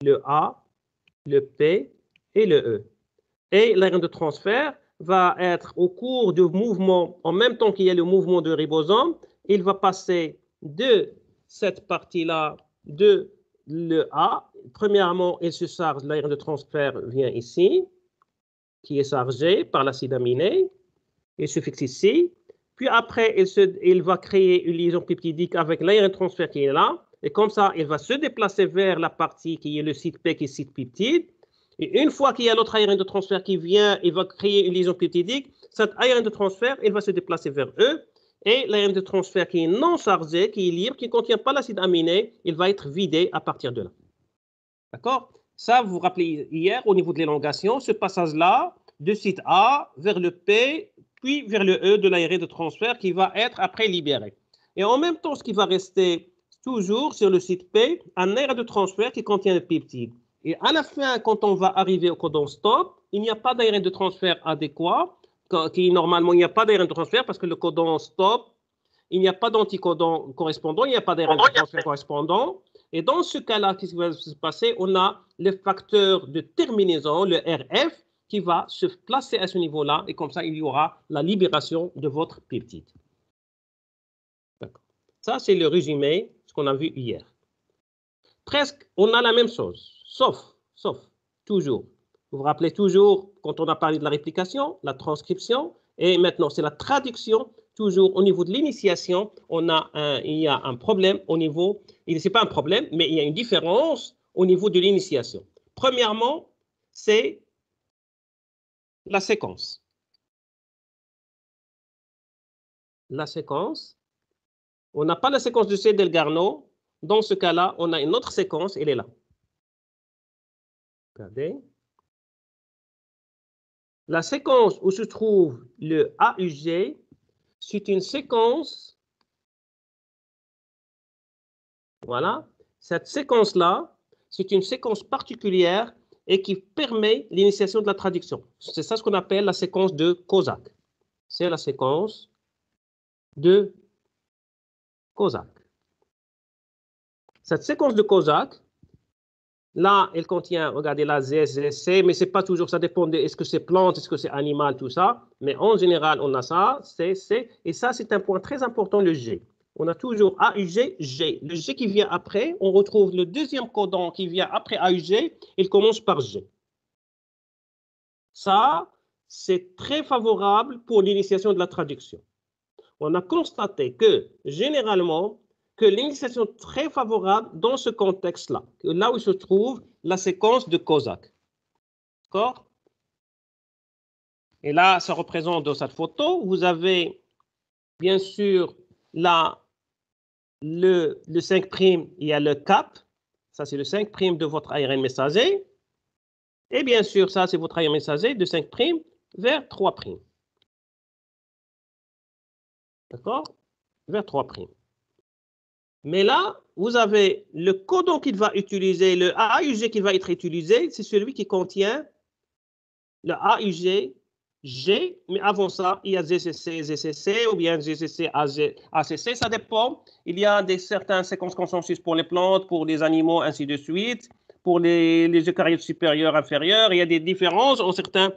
le A, le P et le E. Et l'ARN de transfert va être au cours du mouvement, en même temps qu'il y a le mouvement de ribosome, il va passer de cette partie-là de le A. Premièrement, il se charge, l'ARN de transfert vient ici, qui est chargé par l'acide aminé. Il se fixe ici. Puis après, il va créer une liaison peptidique avec l'ARN de transfert qui est là. Et comme ça, il va se déplacer vers la partie qui est le site P, qui est le site peptide. Et une fois qu'il y a l'autre ARN de transfert qui vient, il va créer une liaison peptidique. Cet ARN de transfert, il va se déplacer vers E. Et l'ARN de transfert qui est non chargé, qui est libre, qui ne contient pas l'acide aminé, il va être vidé à partir de là. D'accord? Ça, vous vous rappelez hier, au niveau de l'élongation, ce passage-là, de site A vers le P, puis vers le E de l'ARN de transfert qui va être après libéré. Et en même temps, ce qui va rester toujours sur le site P, un ARN de transfert qui contient le peptide. Et à la fin, quand on va arriver au codon stop, il n'y a pas d'ARN de transfert adéquat, normalement, il n'y a pas d'ARN de transfert parce que le codon stop, il n'y a pas d'anticodon correspondant, il n'y a pas d'ARN de transfert correspondant. Et dans ce cas-là, qu'est-ce qui va se passer? On a le facteur de terminaison, le RF, qui va se placer à ce niveau-là, et comme ça, il y aura la libération de votre peptide. Ça, c'est le résumé, ce qu'on a vu hier. Presque, on a la même chose, sauf, toujours. Vous vous rappelez toujours, quand on a parlé de la réplication, la transcription, et maintenant, c'est la traduction. Toujours au niveau de l'initiation, il y a un problème au niveau, ce n'est pas un problème, mais il y a une différence au niveau de l'initiation. Premièrement, c'est la séquence. La séquence, on n'a pas la séquence de C. Delgarno. Dans ce cas-là, on a une autre séquence, elle est là. Regardez. La séquence où se trouve le AUG, c'est une séquence, voilà, cette séquence-là, c'est une séquence particulière et qui permet l'initiation de la traduction. C'est ça ce qu'on appelle la séquence de Kozak. C'est la séquence de Kozak. Cette séquence de Kozak, là, elle contient, regardez là, C, mais ce n'est pas toujours, ça dépend de est-ce que c'est plante, est-ce que c'est animal, tout ça. Mais en général, on a ça, C, et ça, c'est un point très important, le G. On a toujours AUG, G. Le G qui vient après, on retrouve le deuxième codon qui vient après AUG, il commence par G. Ça, c'est très favorable pour l'initiation de la traduction. On a constaté que, généralement, que l'initiation est très favorable dans ce contexte-là, là où se trouve la séquence de Kozak. D'accord? Et là, ça représente dans cette photo, vous avez bien sûr là le 5', il y a le cap, ça c'est le 5' de votre ARN messager, et bien sûr, ça c'est votre ARN messager de 5' vers 3'. D'accord? Vers 3'. Mais là, vous avez le codon qu'il va utiliser, le AUG qui va être utilisé, c'est celui qui contient le AUG G, mais avant ça, il y a GCC ou bien GCC ACC, ça dépend. Il y a certaines séquences consensus pour les plantes, pour les animaux, ainsi de suite, pour les eucaryotes supérieurs, inférieurs. Il y a des différences en certains,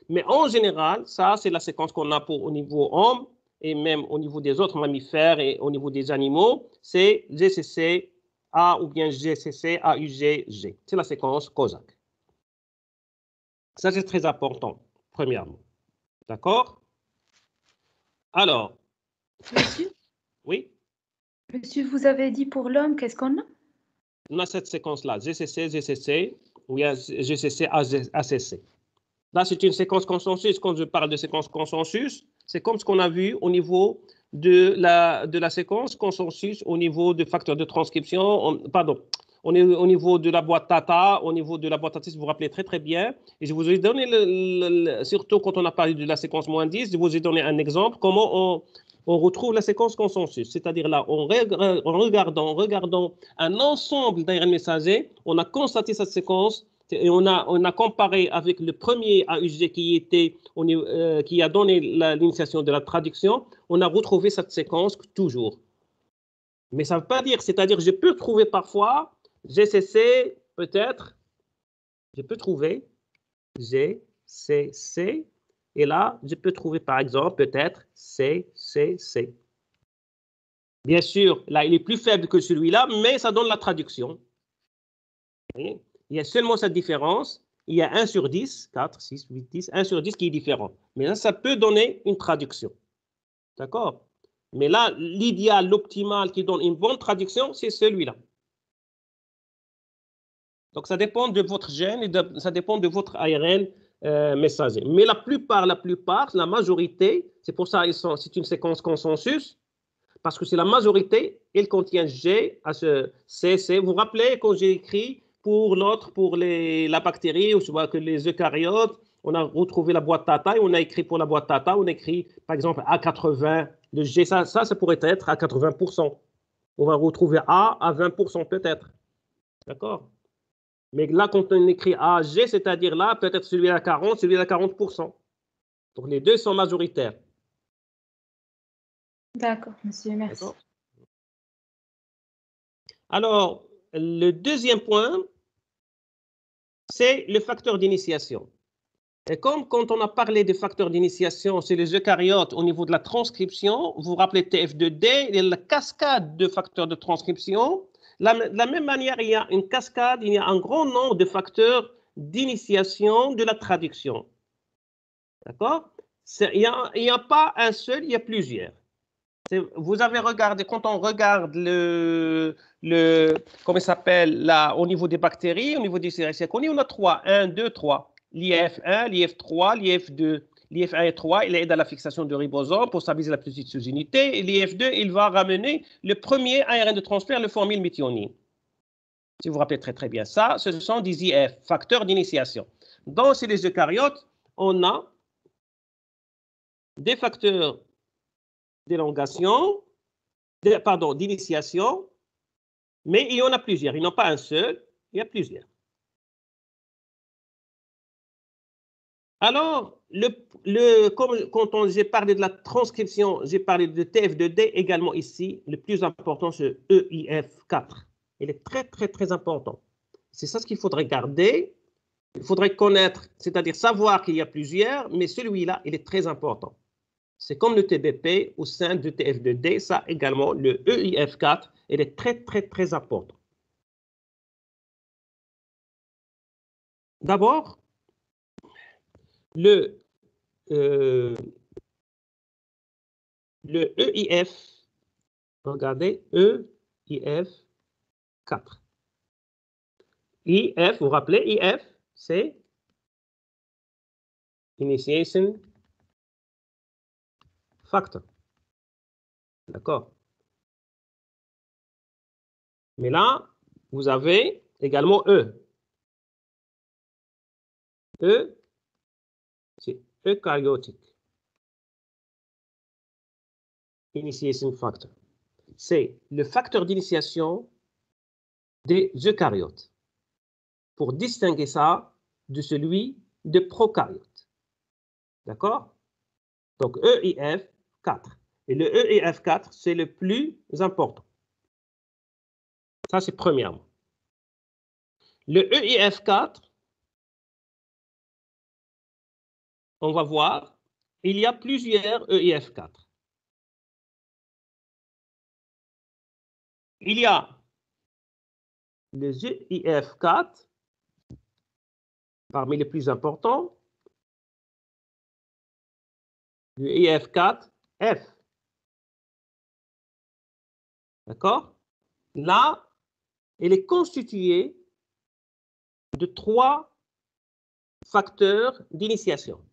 mais en général, ça, c'est la séquence qu'on a au niveau homme et même au niveau des autres mammifères et au niveau des animaux, c'est GCC A ou bien GCC AUG G. C'est la séquence Kozak. Ça, c'est très important, premièrement. D'accord? Alors. Monsieur? Oui? Monsieur, vous avez dit pour l'homme, qu'est-ce qu'on a? On a cette séquence-là, GCC, ou bien GCC, ACC. Là, c'est une séquence consensus. Quand je parle de séquence consensus, c'est comme ce qu'on a vu au niveau de la séquence consensus, au niveau du facteur de transcription, on est au niveau de la boîte TATA, au niveau de la boîte TATA, vous vous rappelez très très bien. Et je vous ai donné, surtout quand on a parlé de la séquence -10, je vous ai donné un exemple, comment on retrouve la séquence consensus. C'est-à-dire là, en regardant un ensemble d'ARN messagers, on a constaté cette séquence et on a comparé avec le premier AUG qui a donné l'initiation de la traduction, on a retrouvé cette séquence toujours. Mais ça ne veut pas dire, c'est-à-dire je peux trouver parfois GCC, peut-être, je peux trouver GCC. Et là, je peux trouver, par exemple, peut-être CCC. Bien sûr, là, il est plus faible que celui-là, mais ça donne la traduction. Il y a seulement cette différence. Il y a 1 sur 10, 4, 6, 8, 10, 1 sur 10 qui est différent. Mais là, ça peut donner une traduction. D'accord? Mais là, l'idéal, l'optimal qui donne une bonne traduction, c'est celui-là. Donc, ça dépend de votre gène et ça dépend de votre ARN messager. Mais la plupart, la majorité, c'est pour ça c'est une séquence consensus, parce que c'est la majorité, elle contient G, C. Vous vous rappelez quand j'ai écrit pour l'autre, pour la bactérie, ou soit que les eucaryotes, on a retrouvé la boîte Tata et on a écrit pour la boîte Tata, on a écrit par exemple A80 de G, ça pourrait être à 80%. On va retrouver A à 20% peut-être. D'accord? Mais là, quand on écrit AG, c'est-à-dire là, peut-être celui-là à 40, celui-là à 40%. Donc les deux sont majoritaires. D'accord, monsieur, merci. Alors, le deuxième point, c'est le facteur d'initiation. Et comme quand on a parlé des facteurs d'initiation, c'est les eucaryotes au niveau de la transcription, vous vous rappelez TF2D, il y a la cascade de facteurs de transcription. De la même manière, il y a une cascade, il y a un grand nombre de facteurs d'initiation de la traduction. D'accord? Il n'y a pas un seul, il y a plusieurs. Vous avez regardé, quand on regarde comment ça s'appelle, là, au niveau des bactéries, au niveau des Escherichia coli, on a 3, 1, 2, 3. L'IF1, l'IF3, l'IF2. L'IF1 et 3, il aide à la fixation de ribosomes pour stabiliser la petite sous-unité. Et l'IF2, il va ramener le premier ARN de transfert, le formylméthionine. Si vous vous rappelez très bien ça, ce sont des IF, facteurs d'initiation. Dans les eucaryotes, on a des facteurs d'élongation, d'initiation, mais il y en a plusieurs. Il n'y en a pas un seul, il y a plusieurs. Alors, quand j'ai parlé de la transcription, j'ai parlé de TF2D également ici. Le plus important, c'est EIF4. Il est très, très, très important. C'est ça ce qu'il faudrait garder. Il faudrait connaître, c'est-à-dire savoir qu'il y a plusieurs, mais celui-là, il est très important. C'est comme le TBP au sein de TF2D, ça également, le EIF4, il est très, très, très important. D'abord, le EIF, regardez, EIF4. IF, vous vous rappelez, IF, c'est Initiation Factor. D'accord? Mais là, vous avez également E. E, c'est eucaryotique. Initiation Factor. C'est le facteur d'initiation des eucaryotes. Pour distinguer ça de celui de prokaryotes. D'accord? Donc, EIF4. Et le EIF4, c'est le plus important. Ça, c'est premièrement. Le EIF4, on va voir, il y a plusieurs EIF4. Il y a le EIF4, parmi les plus importants, le EIF4F. D'accord? Là, il est constitué de 3 facteurs d'initiation.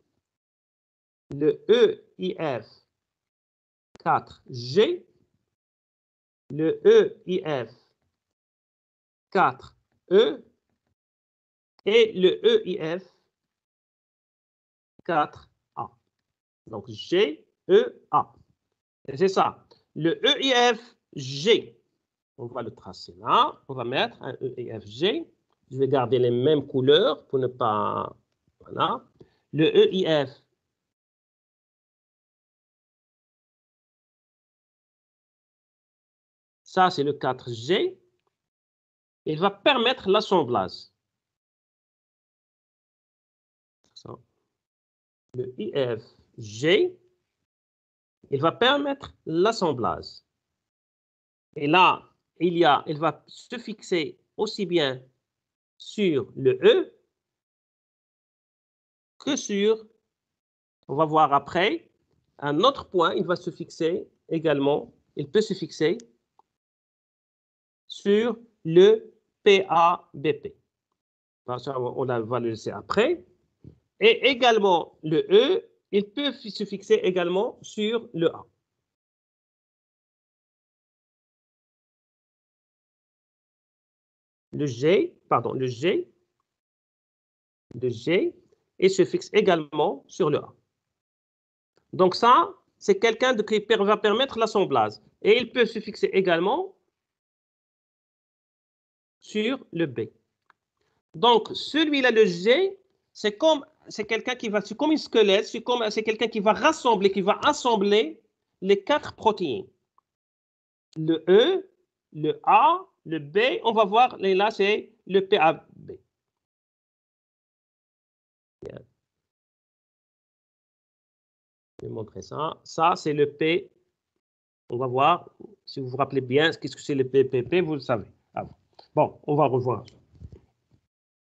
Le EIF4G, le EIF4E et le EIF4A. Donc, G, E, A. C'est ça. Le EIFG, on va le tracer là. On va mettre un EIFG. Je vais garder les mêmes couleurs pour ne pas... Voilà. Le EIF, ça c'est le 4G. il va permettre l'assemblage. Le IFG, il va permettre l'assemblage. Et là, il va se fixer aussi bien sur le E que sur, on va voir après, un autre point, il va se fixer également, il peut se fixer sur le PABP. On va le laisser après. Et également, le E, il peut se fixer également sur le A. Le G, il se fixe également sur le A. Donc ça, c'est quelqu'un qui va permettre l'assemblage. Et il peut se fixer également sur le B. Donc, celui-là, le G, c'est quelqu'un qui va, c'est comme un squelette, c'est quelqu'un qui va rassembler, qui va assembler les 4 protéines. Le E, le A, le B, on va voir, là, c'est le PAB. Bien. Je vais montrer ça. Ça, c'est le P. On va voir, si vous vous rappelez bien, qu'est-ce que c'est le PPP, vous le savez. Ah bon, on va revoir.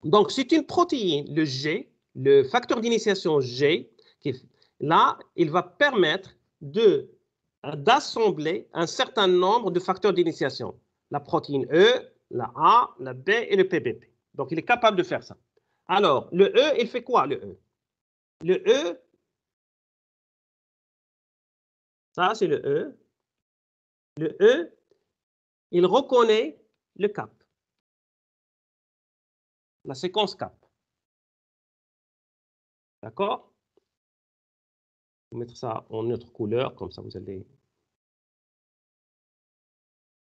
Donc, c'est une protéine, le G, le facteur d'initiation G, là, il va permettre d'assembler un certain nombre de facteurs d'initiation. La protéine E, la A, la B et le PBP. Donc, il est capable de faire ça. Alors, le E, il fait quoi, le E? Le E, ça, c'est le E. Le E, il reconnaît le cap, la séquence cap. D'accord? Je vais mettre ça en autre couleur, comme ça vous allez...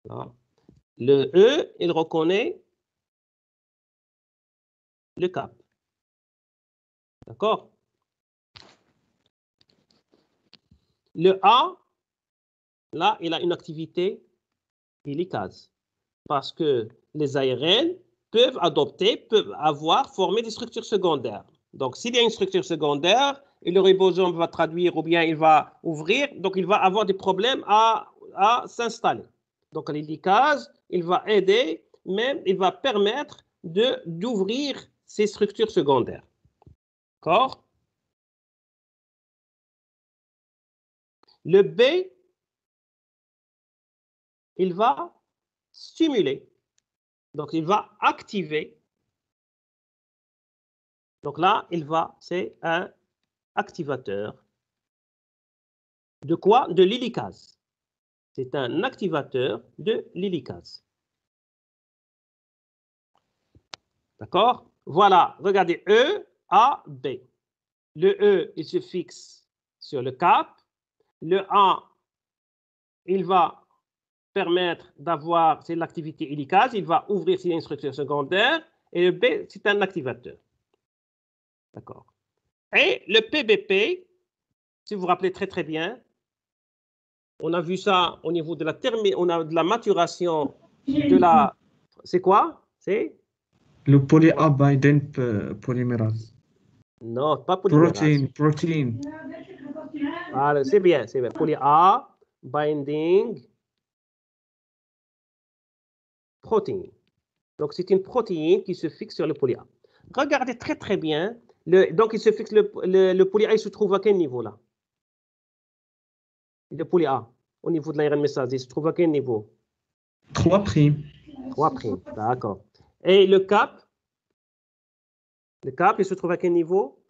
Là. Le E, il reconnaît le cap. D'accord? Le A, là, il a une activité hélicase. Parce que les ARN peuvent former des structures secondaires. Donc, s'il y a une structure secondaire, et le ribosome va traduire ou bien il va ouvrir, donc il va avoir des problèmes à s'installer. Donc, l'hélicase, il va aider, même il va permettre d'ouvrir ces structures secondaires. D'accord? Le B, il va stimuler. Donc, il va activer. Donc là, c'est un activateur. De quoi? De l'hélicase. C'est un activateur de l'hélicase. D'accord? Voilà, regardez, E, A, B. Le E, il se fixe sur le cap. Le A, il va permettre d'avoir, c'est l'activité hélicase, il va ouvrir s'il y a une structure secondaire. Et le B, c'est un activateur. D'accord? Et le PBP, si vous vous rappelez très très bien, on a vu ça au niveau de la maturation de la... C'est quoi? C'est le polyabidine polymérase. Non, pas polymérase. Protein. Ah, c'est bien, c'est bien. Poly-A binding protein. Donc, c'est une protéine qui se fixe sur le poly-A. Regardez très, très bien. Donc, il se fixe, le poly-A, il se trouve à quel niveau, là? Le poly-A, au niveau de l'ARN messager, il se trouve à quel niveau? 3'. 3', d'accord. Et le cap, il se trouve à quel niveau?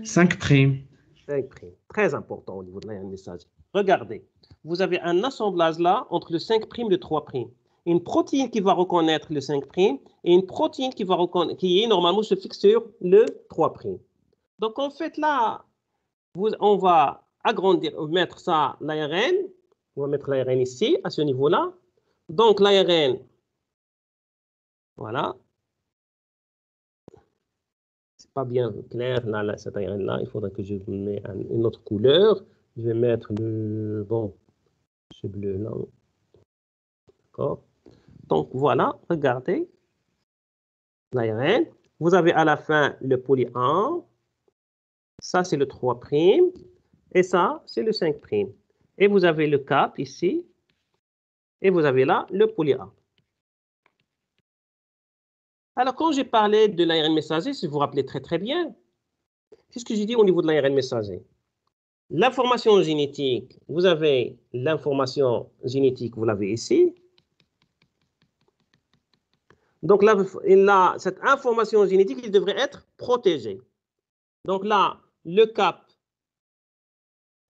5'. 5'. Très important au niveau de l'ARN messager. Regardez, vous avez un assemblage là entre le 5' et le 3'. Une protéine qui va reconnaître le 5' et une protéine qui est normalement se fixe sur le 3'. Donc en fait là, on va mettre ça, l'ARN. On va mettre l'ARN ici, à ce niveau-là. Donc l'ARN, voilà. C'est pas bien clair là, cet ARN-là. Il faudrait que je mette une autre couleur. Je vais mettre ce bleu-là. D'accord? Donc voilà, regardez. l'ARN. Vous avez à la fin le poly 1. Ça, c'est le 3'. Et ça, c'est le 5'. Et vous avez le cap ici. Et vous avez là le poly A. Alors, quand j'ai parlé de l'ARN messager, si vous vous rappelez très très bien, qu'est-ce que j'ai dit au niveau de l'ARN messager? L'information génétique, vous avez l'information génétique, vous l'avez ici. Donc là, cette information génétique, il devrait être protégée. Donc là, le cap,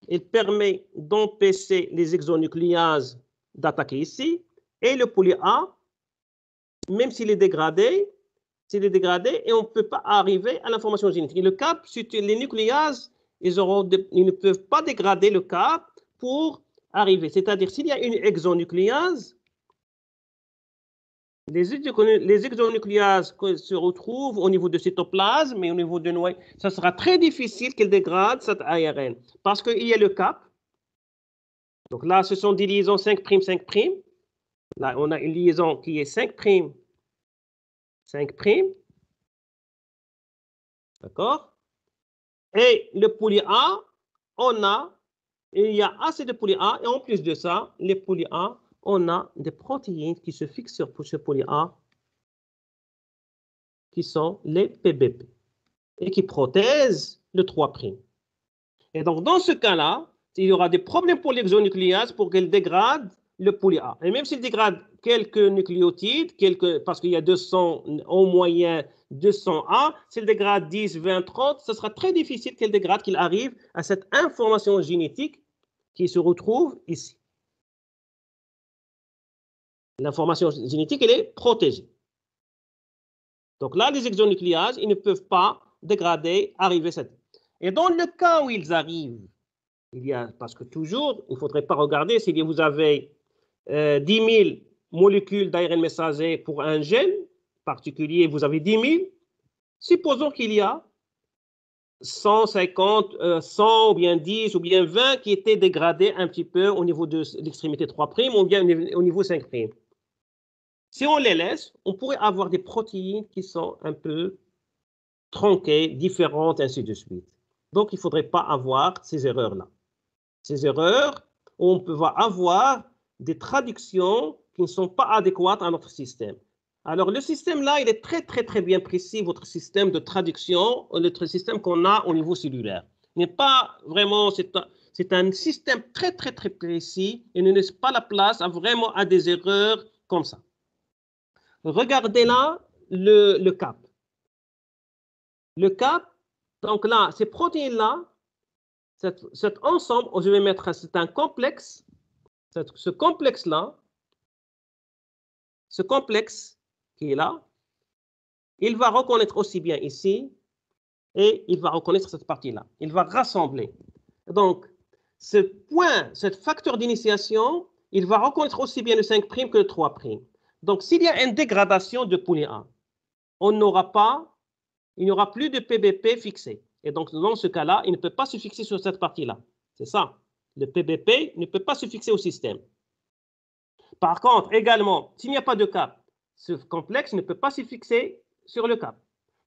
il permet d'empêcher les exonucléases d'attaquer ici. Et le poly A, même s'il est dégradé, et on ne peut pas arriver à l'information génétique. Et le cap, les nucléases, ils ne peuvent pas dégrader le cap pour arriver. C'est-à-dire, s'il y a une exonucléase, les exonucléases se retrouvent au niveau de cytoplasme et au niveau de noyau. Ça sera très difficile qu'elles dégradent cette ARN parce qu'il y a le cap. Donc là, ce sont des liaisons 5', 5'. Là, on a une liaison qui est 5', 5'. D'accord? Et le poly A, il y a assez de poly A, et en plus de ça, les poly A, on a des protéines qui se fixent sur ce poly A, qui sont les PBP, et qui protègent le 3'. Et donc, dans ce cas-là, il y aura des problèmes pour l'exonucléase pour qu'elle dégrade le poly A. Et même s'il dégrade quelques nucléotides, parce qu'il y a 200, en moyenne 200 A, s'il dégrade 10, 20, 30, ce sera très difficile qu'elle dégrade, qu'il arrive à cette information génétique qui se retrouve ici. L'information génétique, elle est protégée. Donc là, les exonucléases, ils ne peuvent pas dégrader, arriver cette. Et dans le cas où ils arrivent, parce que toujours, il ne faudrait pas regarder si vous avez 10 000 molécules d'ARN messager pour un gène particulier, vous avez 10 000. Supposons qu'il y a 150, 100 ou bien 10 ou bien 20 qui étaient dégradés un petit peu au niveau de l'extrémité 3' ou bien au niveau 5'. Si on les laisse, on pourrait avoir des protéines qui sont un peu tronquées, différentes, ainsi de suite. Donc, il ne faudrait pas avoir ces erreurs-là. Ces erreurs, on peut avoir des traductions qui ne sont pas adéquates à notre système. Alors, le système-là, il est très, très, très bien précis, votre système de traduction, notre système qu'on a au niveau cellulaire. Il n'est pas vraiment, c'est un système très, très, très précis et ne laisse pas la place vraiment à des erreurs comme ça. Regardez là le cap. Le cap, donc là, ces protéines-là, cet ensemble, je vais mettre, c'est un complexe. Ce complexe-là, ce complexe qui est là, il va reconnaître aussi bien ici et il va reconnaître cette partie-là. Il va rassembler. Donc, ce point, ce facteur d'initiation, il va reconnaître aussi bien le 5' que le 3'. Donc, s'il y a une dégradation de poly A, il n'y aura plus de PBP fixé. Et donc, dans ce cas-là, il ne peut pas se fixer sur cette partie-là. C'est ça. Le PBP ne peut pas se fixer au système. Par contre, également, s'il n'y a pas de cap, ce complexe ne peut pas se fixer sur le cap.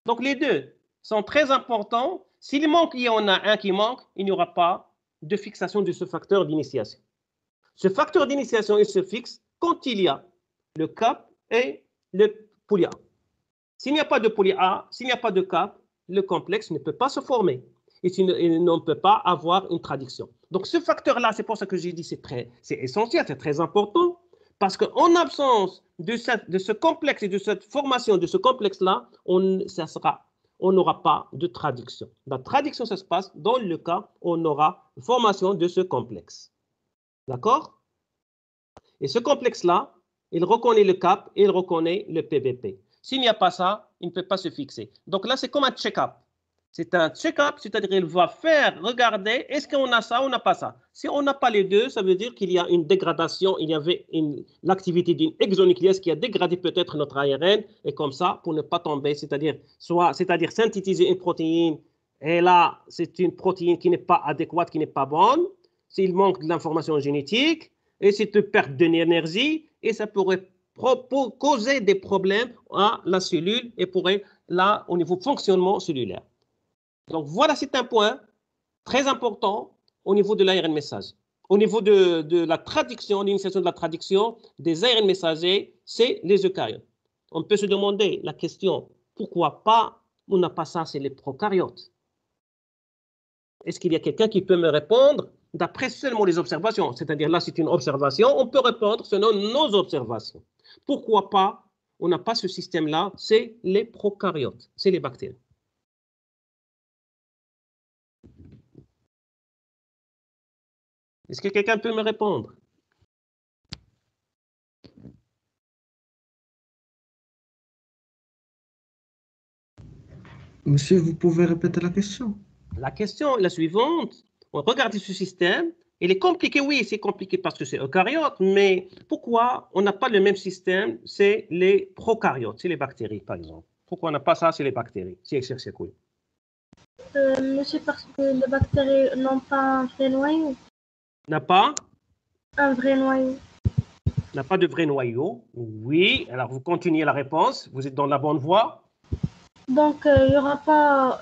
Donc, les deux sont très importants. S'il manque, il y en a un qui manque, il n'y aura pas de fixation de ce facteur d'initiation. Ce facteur d'initiation, il se fixe quand il y a le cap et le poly A. S'il n'y a pas de poly A, s'il n'y a pas de cap, le complexe ne peut pas se former. Et il ne peut pas avoir une traduction. Donc, ce facteur-là, c'est pour ça que j'ai dit c'est essentiel, c'est très important. Parce qu'en absence de ce complexe et de cette formation de ce complexe-là, on n'aura pas de traduction. La traduction, ça se passe dans le cas où on aura formation de ce complexe. D'accord? Et ce complexe-là, il reconnaît le cap et il reconnaît le PBP. S'il n'y a pas ça, il ne peut pas se fixer. Donc là, c'est comme un check-up. C'est un check-up, c'est-à-dire qu'il va regarder, est-ce qu'on a ça ou on n'a pas ça. Si on n'a pas les deux, ça veut dire qu'il y a une dégradation, il y avait l'activité d'une exonucléase qui a dégradé peut-être notre ARN, et comme ça, pour ne pas tomber, c'est-à-dire synthétiser une protéine, et là, c'est une protéine qui n'est pas adéquate, qui n'est pas bonne, s'il manque de l'information génétique, et c'est une perte d'énergie, et ça pourrait pour causer des problèmes à la cellule et pourrait, là, au niveau fonctionnement cellulaire. Donc, voilà, c'est un point très important au niveau de l'ARN messager. Au niveau de la traduction, l'initiation de la traduction des ARN messagers, c'est les eucaryotes. On peut se demander la question, pourquoi pas, on n'a pas ça, c'est les prokaryotes. Est-ce qu'il y a quelqu'un qui peut me répondre d'après seulement les observations? C'est-à-dire là, c'est une observation, on peut répondre selon nos observations. Pourquoi pas, on n'a pas ce système-là, c'est les prokaryotes, c'est les bactéries. Est-ce que quelqu'un peut me répondre? Monsieur, vous pouvez répéter la question? La question est la suivante. On regarde ce système. Il est compliqué, oui, c'est compliqué parce que c'est eucaryote, mais pourquoi on n'a pas le même système? C'est les prokaryotes, c'est les bactéries, par exemple. Pourquoi on n'a pas ça? C'est les bactéries. C'est cool. Monsieur, parce que les bactéries n'ont pas un vrai noyau. N'a pas? Un vrai noyau. N'a pas de vrai noyau. Oui, alors vous continuez la réponse. Vous êtes dans la bonne voie. Donc, il n'y aura pas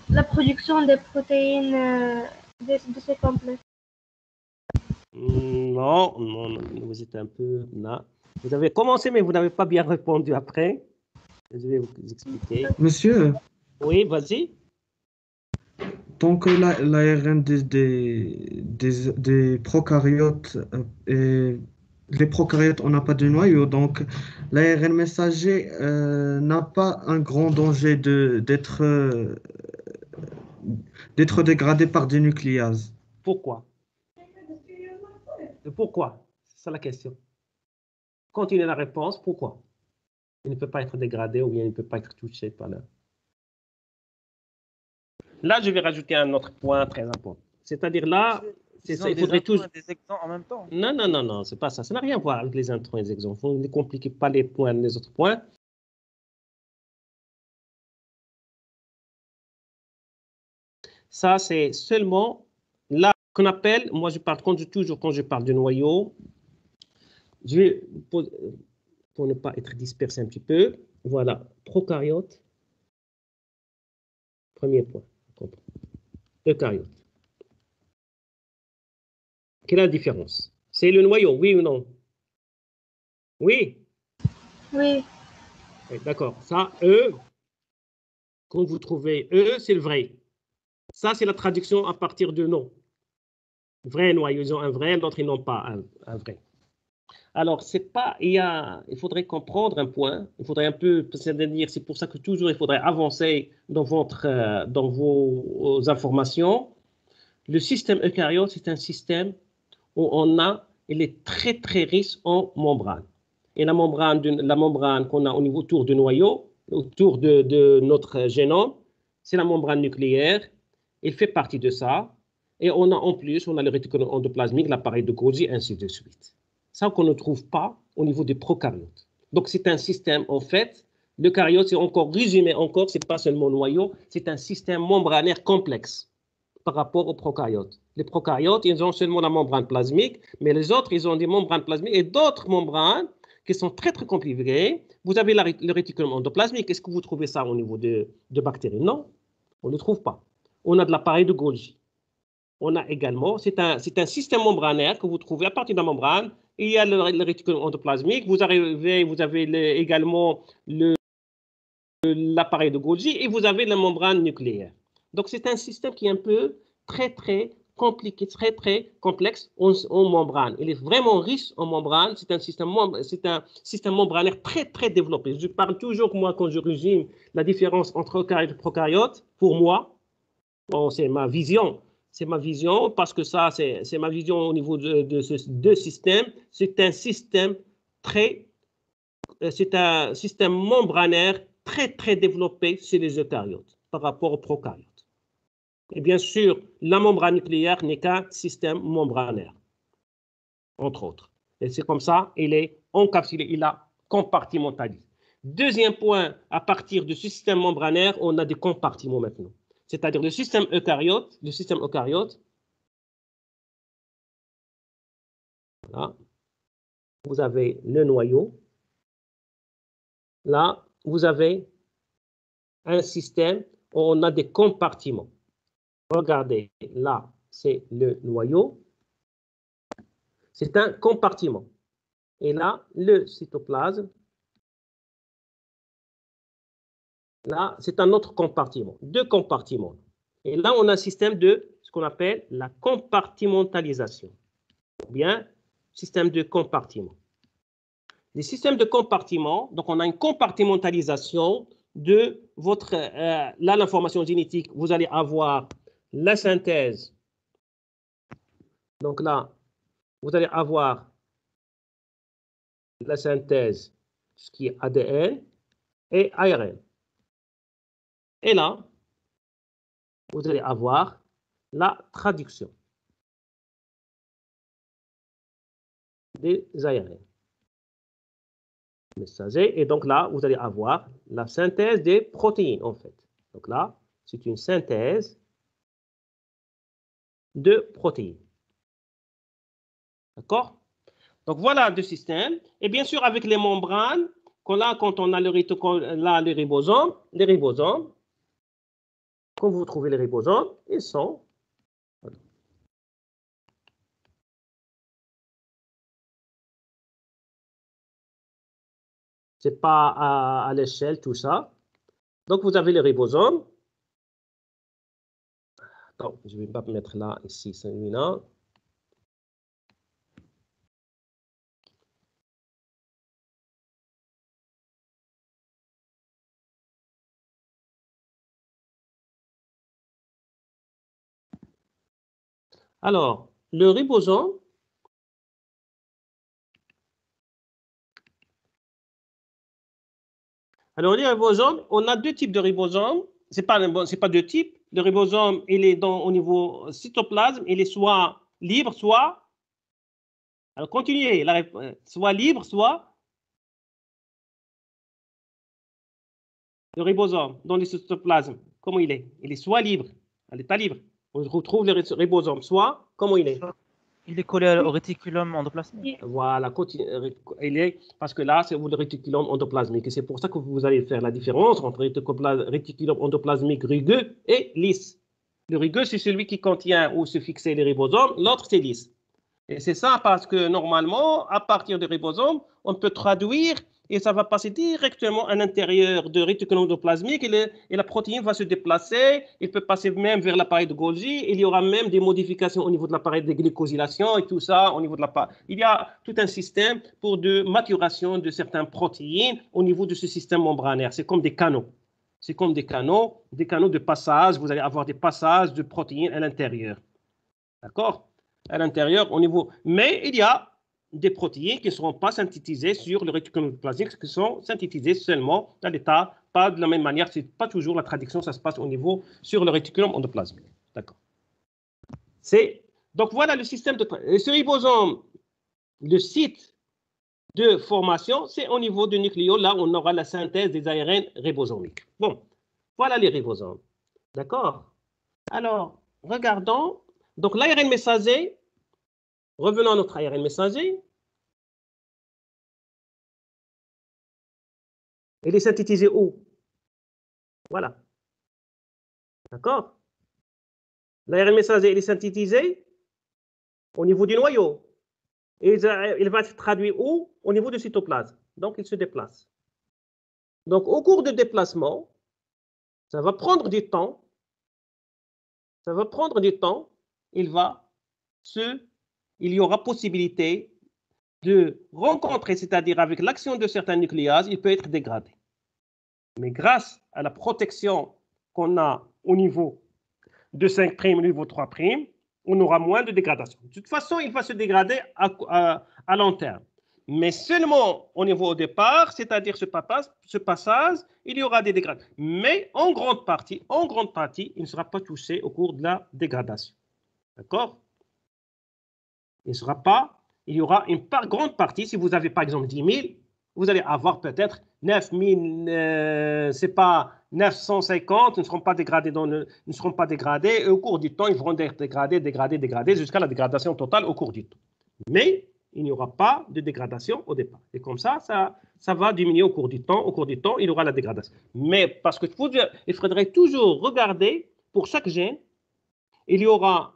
la production des protéines de ces complexes. Non, vous êtes un peu là. Vous avez commencé, mais vous n'avez pas bien répondu après. Je vais vous expliquer. Monsieur, Oui, vas-y. tant que l'ARN des prokaryotes et les prokaryotes, on n'a pas de noyau, donc l'ARN messager n'a pas un grand danger d'être dégradé par des nucléases. Pourquoi? Pourquoi? C'est ça la question. Continuez la réponse. Pourquoi? Il ne peut pas être dégradé ou bien il ne peut pas être touché par là. Là, je vais rajouter un autre point très important. C'est-à-dire là, c'est ça, il faudrait toujours... des exemples en même temps. Non, non, non, non, c'est pas ça. Ça n'a rien à voir avec les introns et les exemples. Vous ne compliquez pas les points, les autres points. Ça, c'est seulement là qu'on appelle, moi je parle toujours quand je parle de noyau, je vais, pour ne pas être dispersé un petit peu, voilà, prokaryote, premier point, eucaryote. Quelle est la différence? C'est le noyau, oui ou non? Oui? Oui. Oui, d'accord. Ça, E, quand vous trouvez E, c'est le vrai. Ça, c'est la traduction à partir de non. Vrai noyau, ils ont un vrai, d'autres, ils n'ont pas un vrai. Alors, c'est pas, il faudrait comprendre un point, il faudrait un peu, c'est-à-dire, c'est pour ça que toujours il faudrait avancer dans vos informations. Le système eucaryote, c'est un système où il est très, très riche en membranes. Et la membrane qu'on a au niveau autour du noyau, autour de notre génome, c'est la membrane nucléaire. Il fait partie de ça. Et on a le réticulum endoplasmique, l'appareil de Golgi, ainsi de suite. Ça qu'on ne trouve pas au niveau des prokaryotes. Donc, c'est un système, en fait, l'eucaryote, c'est encore résumé, c'est pas seulement noyau, c'est un système membranaire complexe par rapport aux prokaryotes. Les prokaryotes, ils ont seulement la membrane plasmique, mais les autres, ils ont des membranes plasmiques et d'autres membranes qui sont très, très compliquées. Vous avez le réticulum endoplasmique. Est-ce que vous trouvez ça au niveau de bactéries? Non, on ne le trouve pas. On a de l'appareil de Golgi. On a également, c'est un système membranaire que vous trouvez à partir de la membrane. Il y a le réticulum endoplasmique. Vous avez également l'appareil de Golgi et vous avez la membrane nucléaire. Donc, c'est un système qui est un peu très, très compliqué, très, très complexe en membrane. Il est vraiment riche en membrane. C'est un système membranaire très, très développé. Je parle toujours, moi, quand je résume la différence entre eucaryote et prokaryote, pour moi, bon, c'est ma vision. C'est ma vision parce que ça, c'est ma vision au niveau de ces deux systèmes. C'est un système membranaire très, très développé chez les eucaryotes par rapport aux prokaryotes. Et bien sûr, la membrane nucléaire n'est qu'un système membranaire, entre autres. Et c'est comme ça, il est encapsulé, il a compartimentalisé. Deuxième point, à partir du système membranaire, on a des compartiments maintenant. C'est-à-dire le système eucaryote, Voilà. Vous avez le noyau. Là, vous avez un système où on a des compartiments. Regardez, là, c'est le noyau. C'est un compartiment. Et là, le cytoplasme. Là, c'est un autre compartiment. Deux compartiments. Et là, on a un système de ce qu'on appelle la compartimentalisation. Ou bien, système de compartiment. Les systèmes de compartiment, donc on a une compartimentalisation de votre, là, l'information génétique, vous allez avoir la synthèse. Donc là, vous allez avoir la synthèse, ce qui est ADN et ARN. Et là, vous allez avoir la traduction des ARN. Messager. Et donc là, vous allez avoir la synthèse des protéines, en fait. Donc là, c'est une synthèse de protéines. D'accord? Donc voilà deux systèmes. Et bien sûr, avec les membranes, quand on a les ribosomes, quand vous trouvez les ribosomes, ils sont... C'est pas à l'échelle, tout ça. Donc, vous avez les ribosomes. Attends, je ne vais pas mettre là, ici, celui-là. Alors, le ribosome, alors, les ribosomes, on a deux types de ribosomes. Ce n'est pas deux types. Le ribosome, il est au niveau cytoplasme, il est soit libre, soit... Alors, continuez. Soit libre, soit... Le ribosome, dans le cytoplasme, comment il est? Il est soit libre, à l'état libre. On retrouve le ribosome, soit... Comment il est? Il est collé au réticulum endoplasmique. Voilà, parce que là, c'est le réticulum endoplasmique. Et c'est pour ça que vous allez faire la différence entre réticulum endoplasmique rugueux et lisse. Le rugueux, c'est celui qui contient ou se fixer les ribosomes. L'autre, c'est lisse. Et c'est ça parce que normalement, à partir des ribosomes, on peut traduire et ça va passer directement à l'intérieur du réticulum endoplasmique et la protéine va se déplacer. Il peut passer même vers l'appareil de Golgi. Il y aura même des modifications au niveau de l'appareil de glycosylation et tout ça au niveau de l'appareil. Il y a tout un système pour de maturation de certaines protéines au niveau de ce système membranaire. C'est comme des canaux. C'est comme des canaux de passage. Vous allez avoir des passages de protéines à l'intérieur. D'accord? À l'intérieur, au niveau. Mais il y a des protéines qui ne seront pas synthétisées sur le réticulum endoplasmique, qui sont synthétisées seulement dans l'état, pas de la même manière, c'est pas toujours la traduction, ça se passe au niveau sur le réticulum endoplasmique. D'accord. Donc voilà le système de ce ribosome, le site de formation, c'est au niveau du nucléo, là on aura la synthèse des ARN ribosomiques. Bon, voilà les ribosomes. D'accord? Alors, regardons. Donc l'ARN messager, revenons à notre ARN messager. Il est synthétisé où? Voilà. D'accord? L'ARN messager, il est synthétisé au niveau du noyau. Et il va être traduit où? Au niveau du cytoplasme. Donc, il se déplace. Donc, au cours du déplacement, ça va prendre du temps. Ça va prendre du temps. Il y aura possibilité de rencontrer, c'est-à-dire avec l'action de certains nucléases, il peut être dégradé. Mais grâce à la protection qu'on a au niveau de 5', au niveau 3', on aura moins de dégradation. De toute façon, il va se dégrader à long terme. Mais seulement au niveau au départ, c'est-à-dire ce passage, il y aura des dégradations. Mais en grande partie, il ne sera pas touché au cours de la dégradation. D'accord? Il y aura une grande partie, si vous avez par exemple 10 000, vous allez avoir peut-être 9 000, c'est pas 950, ne seront pas dégradés, et au cours du temps, ils vont être dégradés, jusqu'à la dégradation totale au cours du temps. Mais il n'y aura pas de dégradation au départ. Et comme ça va diminuer au cours du temps. Au cours du temps, il y aura la dégradation. Mais parce que il faudrait toujours regarder, pour chaque gène, il y aura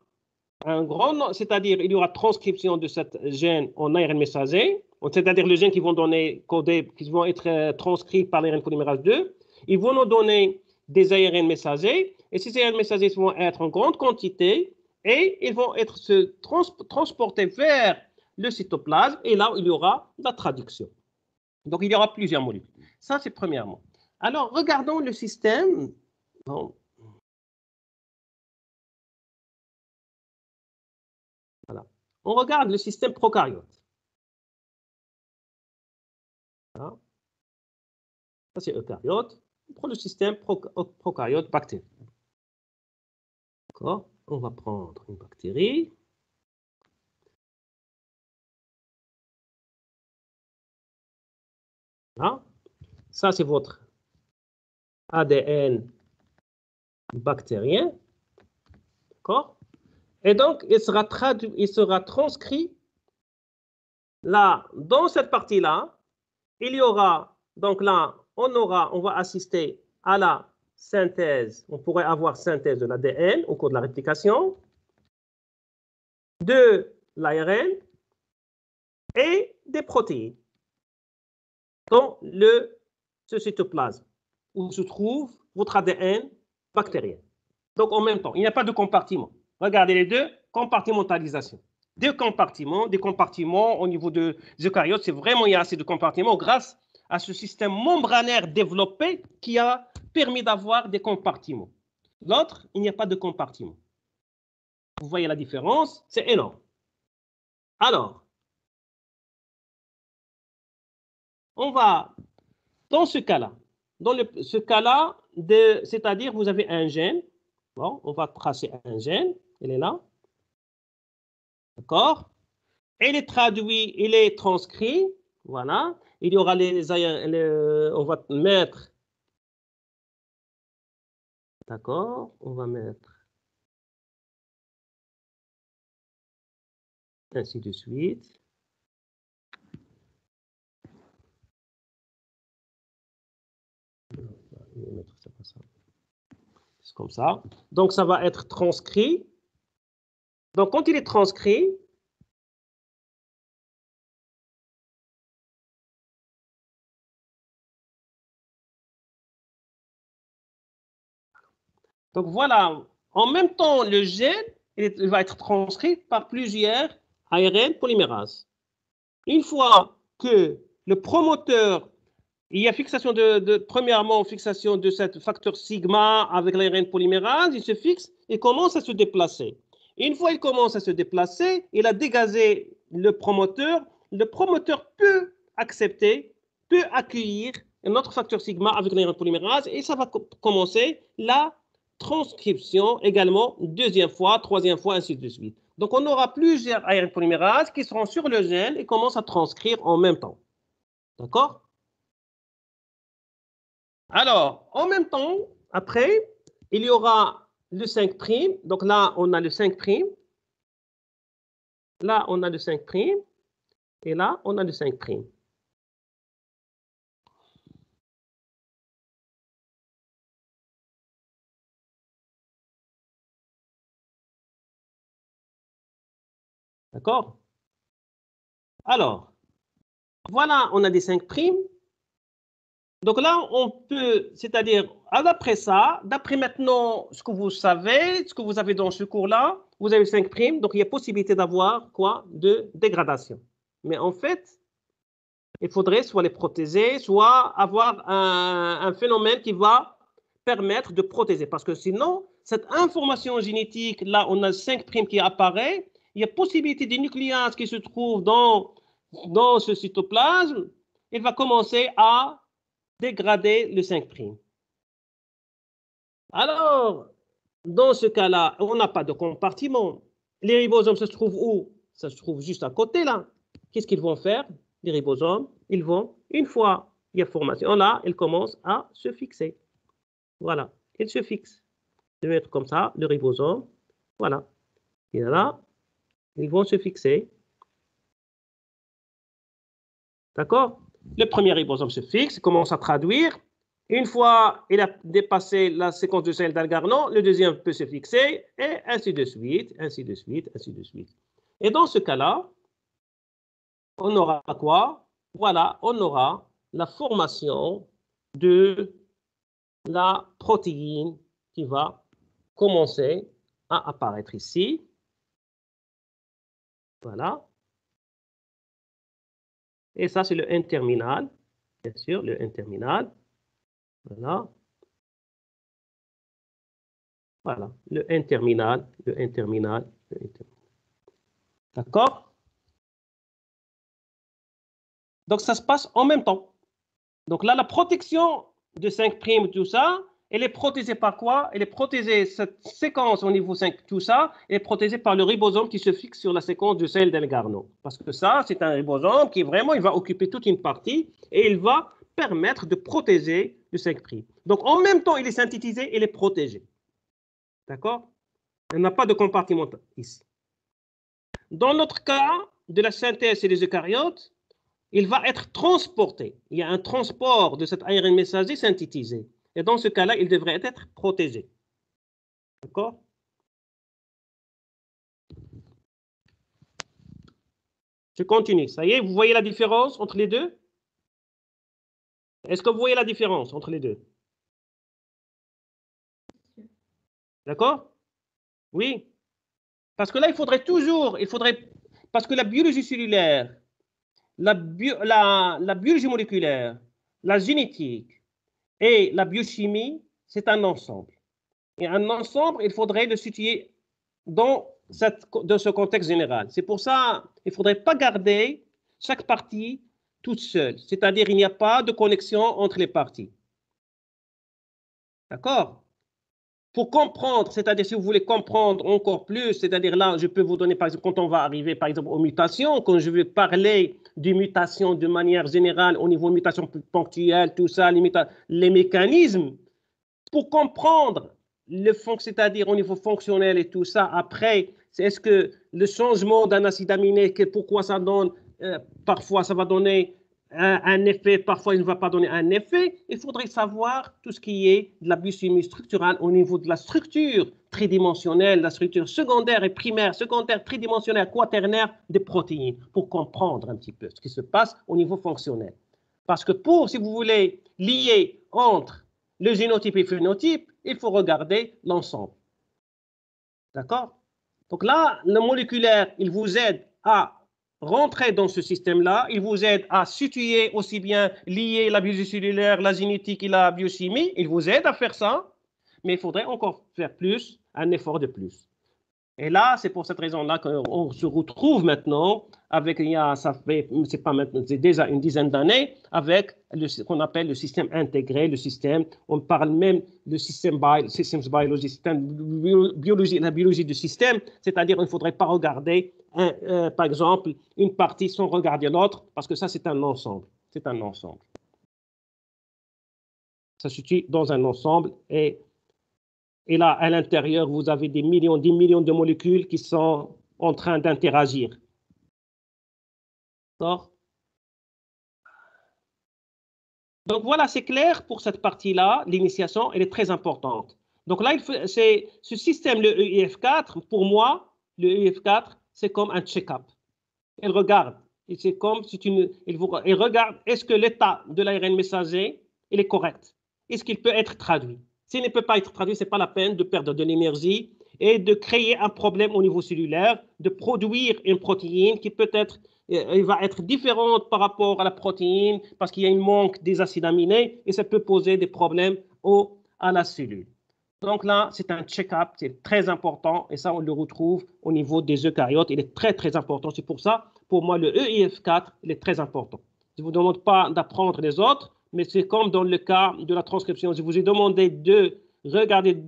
un grand, c'est-à-dire il y aura transcription de cette gène en ARN messager, c'est-à-dire les gènes qui vont qui vont être transcrits par l'ARN polymérase 2. Ils vont nous donner des ARN messagers, et ces ARN messagers vont être en grande quantité, et ils vont être transportés vers le cytoplasme, et là, il y aura la traduction. Donc, il y aura plusieurs molécules. Ça, c'est premièrement. Alors, regardons le système. Bon. Voilà. On regarde le système prokaryote. Voilà. Ça, c'est eucaryote. On prend le système prokaryote bactérie. D'accord? On va prendre une bactérie. Voilà. Ça, c'est votre ADN bactérien. D'accord? Et donc, il sera transcrit là, dans cette partie-là. Il y aura, donc là, on va assister à la synthèse. On pourrait avoir synthèse de l'ADN au cours de la réplication, de l'ARN et des protéines dans ce cytoplasme où se trouve votre ADN bactérien. Donc, en même temps, il n'y a pas de compartiment. Regardez les deux, compartimentalisation. Des compartiments au niveau des eucaryotes, c'est vraiment, il y a assez de compartiments grâce à ce système membranaire développé qui a permis d'avoir des compartiments. L'autre, il n'y a pas de compartiment. Vous voyez la différence, c'est énorme. Alors, on va, dans ce cas-là, c'est-à-dire vous avez un gène, bon, on va tracer un gène, il est là, d'accord? Il est traduit, il est transcrit, voilà. Il y aura on va mettre, d'accord, on va mettre ainsi de suite. C'est comme ça. Donc, ça va être transcrit. Donc, quand il est transcrit, donc voilà, en même temps, le gène il va être transcrit par plusieurs ARN polymérases. Une fois que le promoteur, il y a fixation premièrement, fixation de ce facteur sigma avec l'ARN polymérase, il se fixe et commence à se déplacer. Une fois qu'il commence à se déplacer, il a dégazé le promoteur peut accepter, peut accueillir un autre facteur sigma avec l'ARN polymérase et ça va commencer la transcription également, deuxième fois, troisième fois, ainsi de suite. Donc, on aura plusieurs ARN polymérases qui seront sur le gène et commencent à transcrire en même temps. D'accord? Alors, en même temps, après, il y aura le 5'. Donc là, on a le 5'. Là, on a le 5'. Et là, on a le 5'. D'accord? Alors, voilà, on a des 5'. Donc là, on peut, c'est-à-dire, d'après ça, d'après maintenant ce que vous savez, ce que vous avez dans ce cours-là, vous avez 5', donc il y a possibilité d'avoir quoi? De dégradation. Mais en fait, il faudrait soit les protéger, soit avoir un phénomène qui va permettre de protéger. Parce que sinon, cette information génétique, là, on a 5' qui apparaît, il y a possibilité des nucléases qui se trouvent dans ce cytoplasme, il va commencer à dégrader le 5'. Alors, dans ce cas-là, on n'a pas de compartiment. Les ribosomes se trouvent où? Ça se trouve juste à côté, là. Qu'est-ce qu'ils vont faire? Les ribosomes, ils vont, une fois il y a formation là, ils commencent à se fixer. Voilà, ils se fixent. Je vais mettre comme ça, le ribosome. Voilà. Et là, ils vont se fixer. D'accord? Le premier ribosome se fixe, commence à traduire. Une fois il a dépassé la séquence de sel d'Algarnon, le deuxième peut se fixer, et ainsi de suite, ainsi de suite, ainsi de suite. Et dans ce cas-là, on aura quoi? Voilà, on aura la formation de la protéine qui va commencer à apparaître ici. Voilà. Et ça, c'est le N-terminal, bien sûr, le N-terminal. Voilà. Voilà, le N-terminal, le N-terminal, le N-terminal. D'accord? Donc, ça se passe en même temps. Donc là, la protection de 5', tout ça, elle est protégée par quoi? Elle est protégée, cette séquence au niveau 5, tout ça, est protégée par le ribosome qui se fixe sur la séquence de sel d'Algarnon. Parce que ça, c'est un ribosome qui vraiment, il va occuper toute une partie et il va permettre de protéger le 5'. Donc, en même temps, il est synthétisé, il est protégé. D'accord? Il n'y a pas de compartiment ici. Dans notre cas de la synthèse et des eucaryotes, il va être transporté. Il y a un transport de cet ARN messager synthétisé. Et dans ce cas-là, il devrait être protégé. D'accord? Je continue. Ça y est, vous voyez la différence entre les deux? Est-ce que vous voyez la différence entre les deux? D'accord? Oui. Parce que là, il faudrait toujours, parce que la biologie cellulaire, la biologie moléculaire, la génétique et la biochimie, c'est un ensemble. Et un ensemble, il faudrait le situer dans ce contexte général. C'est pour ça qu'il ne faudrait pas garder chaque partie toute seule. C'est-à-dire il n'y a pas de connexion entre les parties. D'accord? Pour comprendre, c'est-à-dire si vous voulez comprendre encore plus, c'est-à-dire là, je peux vous donner, par exemple, quand on va arriver, par exemple, aux mutations, quand je vais parler des mutations de manière générale, au niveau de mutations ponctuelles, tout ça, les mécanismes, pour comprendre le fond, c'est-à-dire au niveau fonctionnel et tout ça, après, est-ce que le changement d'un acide aminé, pourquoi ça donne, parfois ça va donner un effet, parfois il ne va pas donner un effet, il faudrait savoir tout ce qui est de la biochimie structurale au niveau de la structure tridimensionnelle, la structure secondaire et primaire, secondaire, tridimensionnelle, quaternaire des protéines, pour comprendre un petit peu ce qui se passe au niveau fonctionnel. Parce que si vous voulez lier entre le génotype et le phénotype, il faut regarder l'ensemble. D'accord? Donc là, le moléculaire, il vous aide à rentrer dans ce système-là, il vous aide à situer aussi bien, lier la biologie cellulaire, la génétique et la biochimie, il vous aide à faire ça, mais il faudrait encore faire plus, un effort de plus. Et là, c'est pour cette raison-là qu'on se retrouve maintenant avec, c'est déjà une dizaine d'années, avec ce qu'on appelle le système intégré, on parle même de système biologie, la biologie du système, c'est-à-dire qu'il ne faudrait pas regarder, par exemple, une partie sans regarder l'autre, parce que ça, c'est un ensemble. C'est un ensemble. Ça se situe dans un ensemble et là, à l'intérieur, vous avez des millions de molécules qui sont en train d'interagir. D'accord? Donc voilà, c'est clair pour cette partie-là. L'initiation, elle est très importante. Donc là, c'est ce système, le EIF4, pour moi, le EIF4, c'est comme un check-up. Il regarde. C'est comme si il regarde, est-ce que l'état de l'ARN messager, il est correct? Est-ce qu'il peut être traduit? S'il ne peut pas être traduit, ce n'est pas la peine de perdre de l'énergie et de créer un problème au niveau cellulaire, de produire une protéine qui peut-être va être différente par rapport à la protéine parce qu'il y a un manque des acides aminés et ça peut poser des problèmes à la cellule. Donc là, c'est un check-up, c'est très important et ça, on le retrouve au niveau des eucaryotes. Il est très, très important. C'est pour ça, pour moi, le EIF4, il est très important. Je ne vous demande pas d'apprendre les autres, mais c'est comme dans le cas de la transcription. Je vous ai demandé de regarder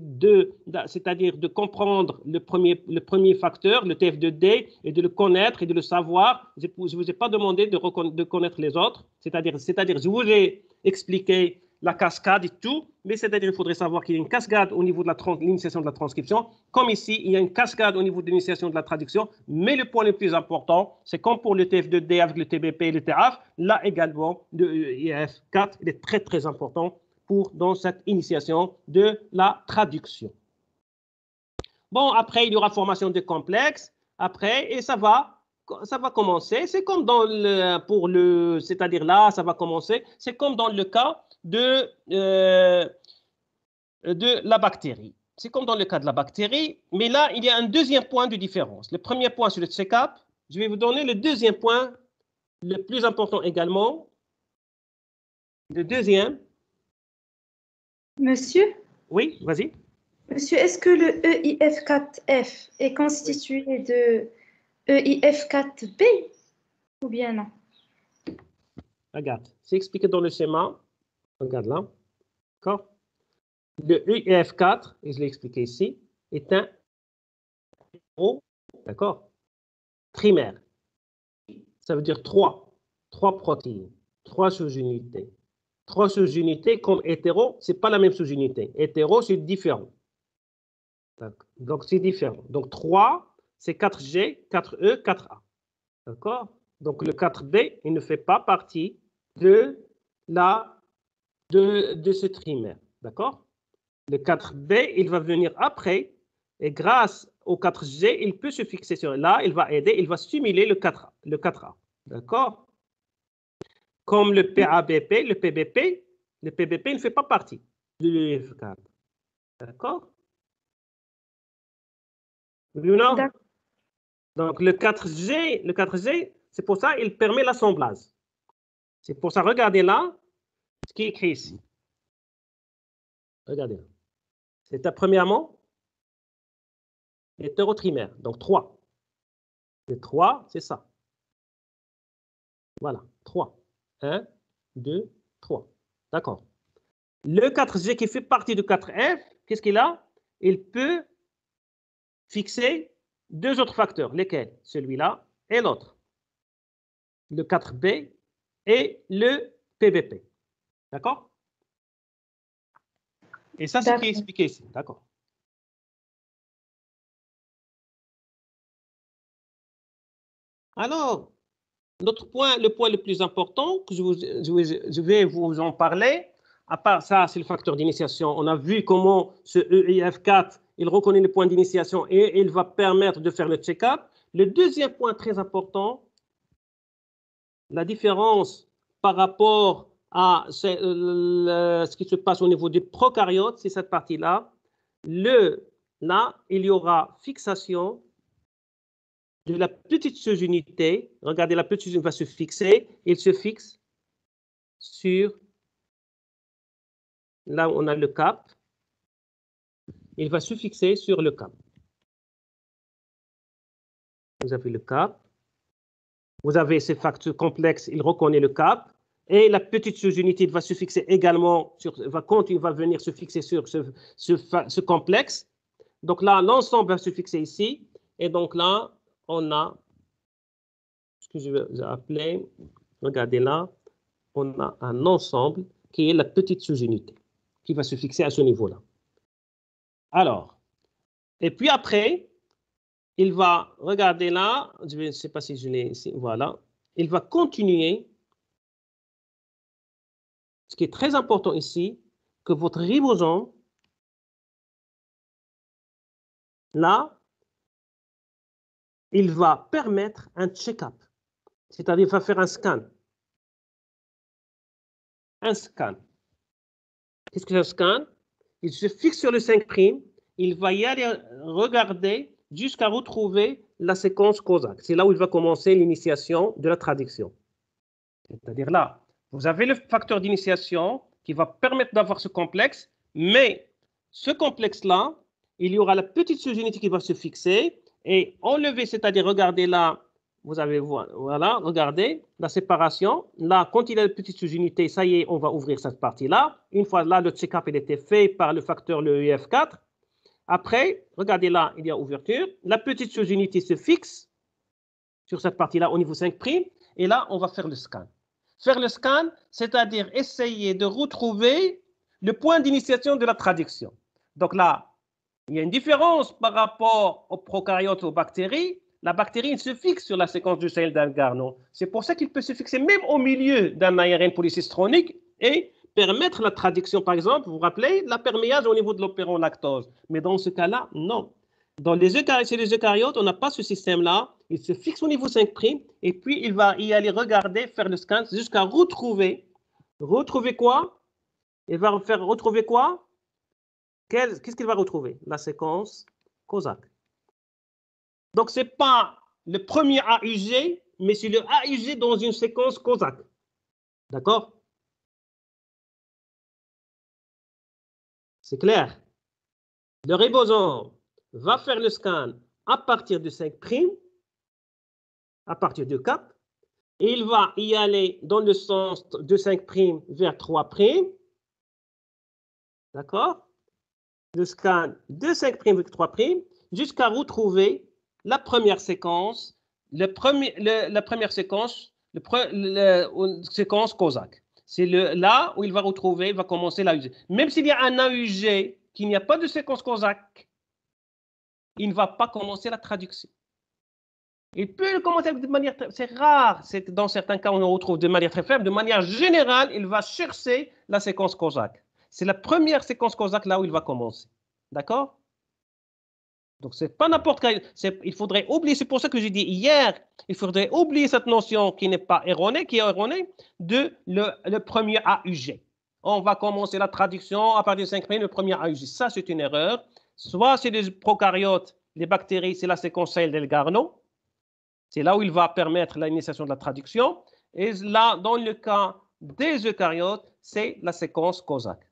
c'est-à-dire de comprendre le premier facteur, le TF2D, et de le connaître et de le savoir. Je ne vous ai pas demandé de connaître les autres. C'est-à-dire, je vous ai expliqué la cascade et tout, mais c'est-à-dire il faudrait savoir qu'il y a une cascade au niveau de l'initiation de la transcription, comme ici, il y a une cascade au niveau de l'initiation de la traduction, mais le point le plus important, c'est comme pour le TF2D avec le TBP et le TAF, là également, le IF4, il est très très important dans cette initiation de la traduction. Bon, après, il y aura formation de complexes, après, et ça va commencer. C'est comme dans c'est-à-dire là, ça va commencer. C'est comme dans le cas de la bactérie. C'est comme dans le cas de la bactérie, mais là, il y a un deuxième point de différence. Le premier point sur le check-up, je vais vous donner le deuxième point, le plus important également. Le deuxième. Monsieur? Oui, vas-y. Monsieur, est-ce que le EIF4F est constitué de EIF4B ou bien non? Regarde, c'est expliqué dans le schéma. Regarde là. D'accord? Le EIF4, et je l'ai expliqué ici, est un d'accord, trimaire. Ça veut dire 3 protéines, 3 sous-unités. 3 sous-unités comme hétéro, ce n'est pas la même sous-unité. Hétéro, c'est différent. Donc, c'est différent. Donc, 3, c'est 4G, 4E, 4A. D'accord? Donc, le 4B, il ne fait pas partie de ce trimaire. D'accord? Le 4B, il va venir après. Et grâce au 4G, il peut se fixer sur là. Il va aider, il va stimuler le 4A. D'accord? Comme le PABP, le PBP ne fait pas partie de l'UF4. D'accord? Oui ou non? Donc, le 4G, c'est pour ça qu'il permet l'assemblage. C'est pour ça, regardez là, ce qui est écrit ici. Regardez là. C'est premièrement hétérotrimaire, donc 3. Et 3, c'est ça. Voilà, 3. 1, 2, 3. D'accord. Le 4G qui fait partie du 4F, qu'est-ce qu'il a? Il peut fixer 2 autres facteurs. Lesquels? Celui-là et l'autre. Le 4B et le PBP. D'accord? Et ça, c'est ce qui est expliqué ici. D'accord. Alors, le point le plus important que je vais vous en parler, à part ça, c'est le facteur d'initiation. On a vu comment ce EIF4, il reconnaît le point d'initiation et il va permettre de faire le check-up. Le deuxième point très important, la différence par rapport à ce qui se passe au niveau des prokaryotes, c'est cette partie-là. Là, il y aura fixation de la petite sous-unité. Regardez, la petite sous-unité va se fixer. Il se fixe sur, là où on a le cap. Il va se fixer sur le cap. Vous avez le cap. Vous avez ces facteurs complexes, il reconnaît le cap. Et la petite sous-unité va se fixer également, quand il va venir se fixer sur ce complexe. Donc là, l'ensemble va se fixer ici. Et donc là, on a ce que je vais appeler, regardez là, on a un ensemble qui est la petite sous-unité, qui va se fixer à ce niveau-là. Alors, et puis après, il va, regarder là, je ne sais pas si je l'ai ici, voilà, il va continuer. Ce qui est très important ici, que votre ribosome, là, il va permettre un check-up. C'est-à-dire, il va faire un scan. Un scan. Qu'est-ce que c'est un scan? Il se fixe sur le 5', il va y aller regarder jusqu'à retrouver la séquence COSAC. C'est là où il va commencer l'initiation de la traduction. C'est-à-dire là, vous avez le facteur d'initiation qui va permettre d'avoir ce complexe, mais ce complexe-là, il y aura la petite sous-unité qui va se fixer et enlever, c'est-à-dire regardez là, vous avez, voilà, regardez la séparation. Là, quand il y a la petite sous-unité, ça y est, on va ouvrir cette partie-là. Une fois là, le check-up il était fait par le facteur, le EIF4. Après, regardez là, il y a ouverture. La petite sous-unité se fixe sur cette partie-là au niveau 5'. Et là, on va faire le scan. Faire le scan, c'est-à-dire essayer de retrouver le point d'initiation de la traduction. Donc là, il y a une différence par rapport aux prokaryotes, aux bactéries. La bactérie il se fixe sur la séquence du sel d'Algarno. C'est pour ça qu'il peut se fixer même au milieu d'un ARN polycistronique et permettre la traduction. Par exemple, vous vous rappelez, la perméase au niveau de l'opéron lactose. Mais dans ce cas-là, non. Chez les eucaryotes, on n'a pas ce système-là. Il se fixe au niveau 5' et puis il va y aller regarder, faire le scan jusqu'à retrouver. Retrouver quoi? Il va faire retrouver quoi? Qu'est-ce qu'il va retrouver? La séquence Kozak. Donc, ce n'est pas le premier AUG, mais c'est le AUG dans une séquence Kozak. D'accord? C'est clair. Le ribosome va faire le scan à partir de 5', à partir de 4, et il va y aller dans le sens de 5' vers 3'. D'accord? Le scan de 5' vers 3' jusqu'à retrouver la première séquence, la première séquence, séquence Kozak. C'est là où il va retrouver, il va commencer l'AUG. Même s'il y a un AUG qu'il n'y a pas de séquence Kozak, il ne va pas commencer la traduction. Il peut le commencer de manière, c'est rare, dans certains cas on le retrouve de manière très faible, de manière générale, il va chercher la séquence Kozak. C'est la première séquence Kozak là où il va commencer. D'accord? Donc, ce n'est pas n'importe quel. Il faudrait oublier, c'est pour ça que j'ai dit hier, il faudrait oublier cette notion qui n'est pas erronée, qui est erronée, de le premier AUG. On va commencer la traduction à partir de 5', le premier AUG. Ça, c'est une erreur. Soit c'est les prokaryotes, les bactéries, c'est la séquence cell d'Elgarno. C'est là où il va permettre l'initiation de la traduction. Et là, dans le cas des eucaryotes, c'est la séquence Kozak.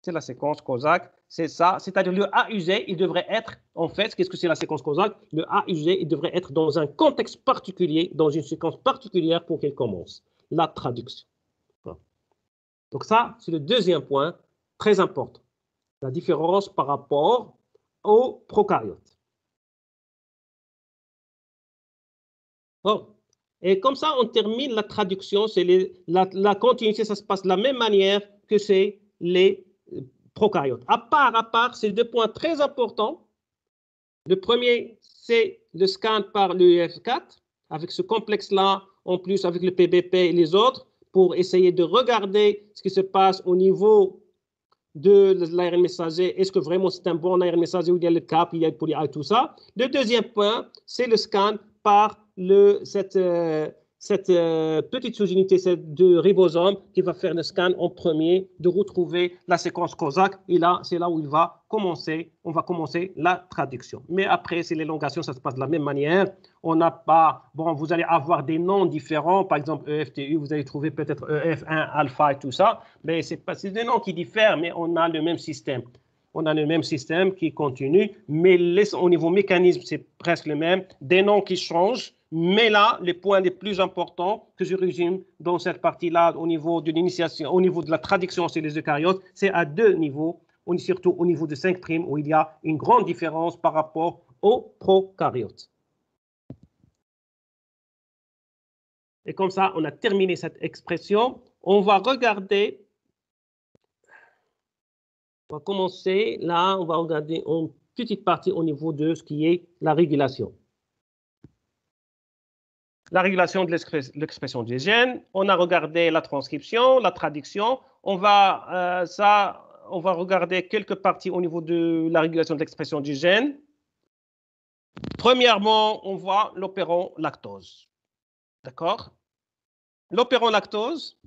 C'est la séquence Kozak, c'est ça. C'est-à-dire le AUG, il devrait être, en fait, qu'est-ce que c'est la séquence Kozak? Le AUG, il devrait être dans un contexte particulier, dans une séquence particulière pour qu'il commence la traduction. Donc ça, c'est le deuxième point très important. La différence par rapport aux prokaryotes. Bon. Et comme ça, on termine la traduction. La continuité, ça se passe de la même manière que c'est les prokaryotes. À part, c'est deux points très importants. Le premier, c'est le scan par l'UEF4, avec ce complexe-là, en plus avec le PBP et les autres, pour essayer de regarder ce qui se passe au niveau de l'ARN messager. Est-ce que vraiment c'est un bon ARN messager où il y a le cap, il y a le poly A et tout ça? Le deuxième point, c'est le scan par cette petite sous-unité de ribosome qui va faire le scan en premier, de retrouver la séquence Kozak. Et là, c'est là où on va commencer la traduction. Mais après, c'est l'élongation, ça se passe de la même manière. On n'a pas, bon, vous allez avoir des noms différents, par exemple EFTU, vous allez trouver peut-être EF1, alpha et tout ça, mais c'est des noms qui diffèrent, mais on a le même système. On a le même système qui continue, mais au niveau mécanisme, c'est presque le même. Des noms qui changent, mais là, les points les plus importants que je résume dans cette partie-là, au niveau de l'initiation, au niveau de la traduction chez les eucaryotes, c'est à deux niveaux, surtout au niveau de 5', où il y a une grande différence par rapport aux prokaryotes. Et comme ça, on a terminé cette expression. On va regarder. On va commencer là, on va regarder une petite partie au niveau de ce qui est la régulation. La régulation de l'expression des gènes. On a regardé la transcription, la traduction. On va regarder quelques parties au niveau de la régulation de l'expression du gène. Premièrement, on voit l'opéron lactose. D'accord? L'opéron lactose.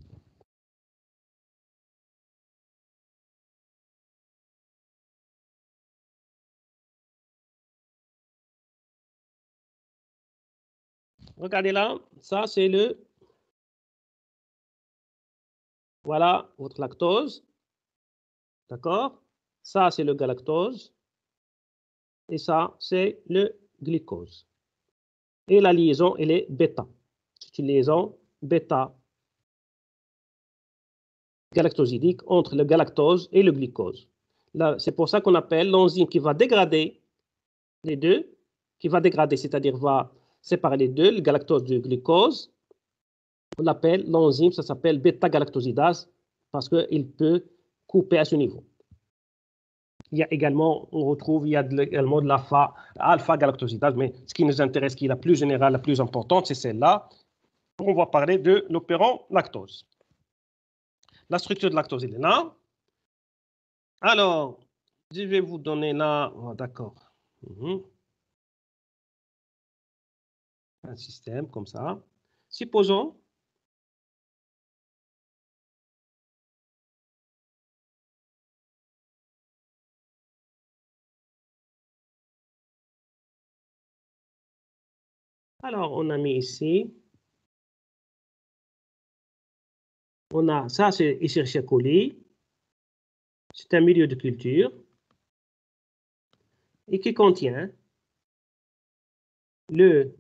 Regardez là, ça c'est voilà votre lactose, d'accord? Ça c'est le galactose et ça c'est le glucose. Et la liaison elle est bêta. C'est une liaison bêta galactosidique entre le galactose et le glucose. C'est pour ça qu'on appelle l'enzyme qui va dégrader les deux, c'est-à-dire va séparer les deux, le galactose du glucose. On l'appelle, l'enzyme, ça s'appelle bêta-galactosidase parce qu'il peut couper à ce niveau. Il y a également, on retrouve, il y a également de l'alpha-galactosidase, mais ce qui nous intéresse, qui est la plus générale, la plus importante, c'est celle-là. On va parler de l'opérant lactose. La structure de lactose, elle est là. Alors, je vais vous donner là, oh, d'accord, un système comme ça. Supposons alors, on a mis ici, on a, ça c'est Escherichia coli, c'est un milieu de culture et qui contient le,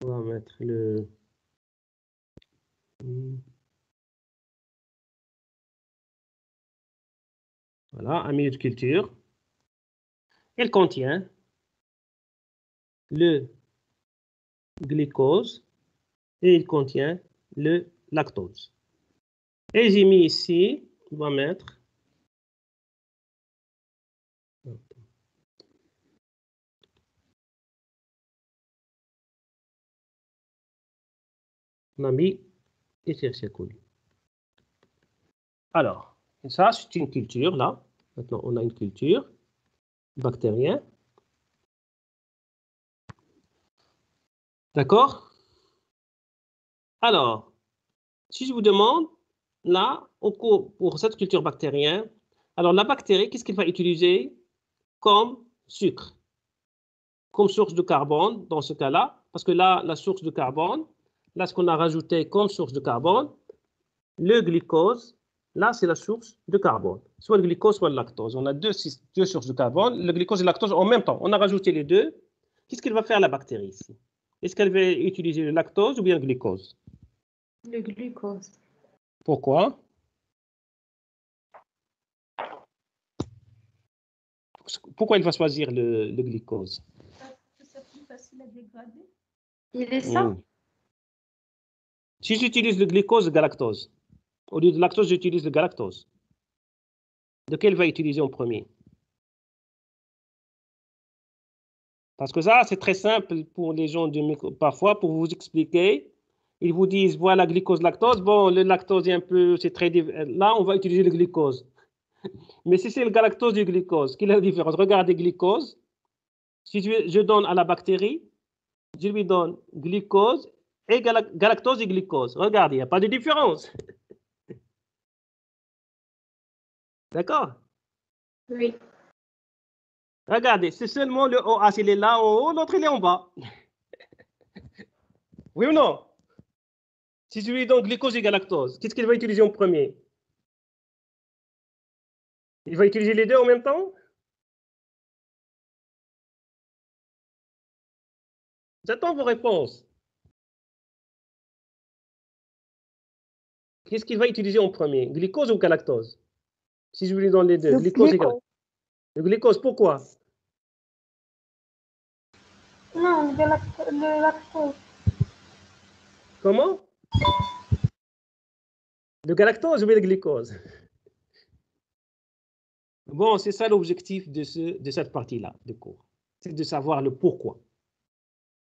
on va mettre le, voilà, un milieu de culture. Il contient le glucose et il contient le lactose. Et j'ai mis ici, on va mettre on a mis Escherichia coli. Alors, ça c'est une culture là. Maintenant, on a une culture bactérienne. D'accord? Alors, si je vous demande, là, pour cette culture bactérienne, alors la bactérie, qu'est-ce qu'elle va utiliser comme sucre? Comme source de carbone, dans ce cas-là, parce que là, la source de carbone, là, ce qu'on a rajouté comme source de carbone, le glucose, là, c'est la source de carbone. Soit le glucose, soit le lactose. On a deux sources de carbone, le glucose et le lactose en même temps. On a rajouté les deux. Qu'est-ce qu'elle va faire, la bactérie, ici? Est-ce qu'elle va utiliser le lactose ou bien le glucose? Le glucose. Pourquoi? Pourquoi il va choisir le glucose? Parce que c'est plus facile à dégrader. Il est ça? Si j'utilise le glucose, le galactose, au lieu de lactose, j'utilise le galactose. Lequel va utiliser en premier? Parce que ça, c'est très simple pour les gens du micro. Parfois, pour vous expliquer, ils vous disent, voilà, glucose, lactose. Bon, le lactose est un peu, c'est très... Là, on va utiliser le glucose. Mais si c'est le galactose du glucose, quelle est la différence? Regardez glucose. Si je donne à la bactérie, je lui donne glucose et galactose et glucose. Regardez, il n'y a pas de différence. D'accord? Oui. Regardez, c'est seulement le OH, il est là en haut, l'autre il est en bas. Oui ou non? Si je lui donne glucose et galactose, qu'est-ce qu'il va utiliser en premier? Il va utiliser les deux en même temps? J'attends vos réponses. Qu'est-ce qu'il va utiliser en premier? Glucose ou galactose? Si je lui donne les deux, Le glucose et glucose. galactose. Le glucose, pourquoi? Non, le lactose. Comment? Le galactose ou le glucose? Bon, c'est ça l'objectif de cette partie-là de cours. C'est de savoir le pourquoi.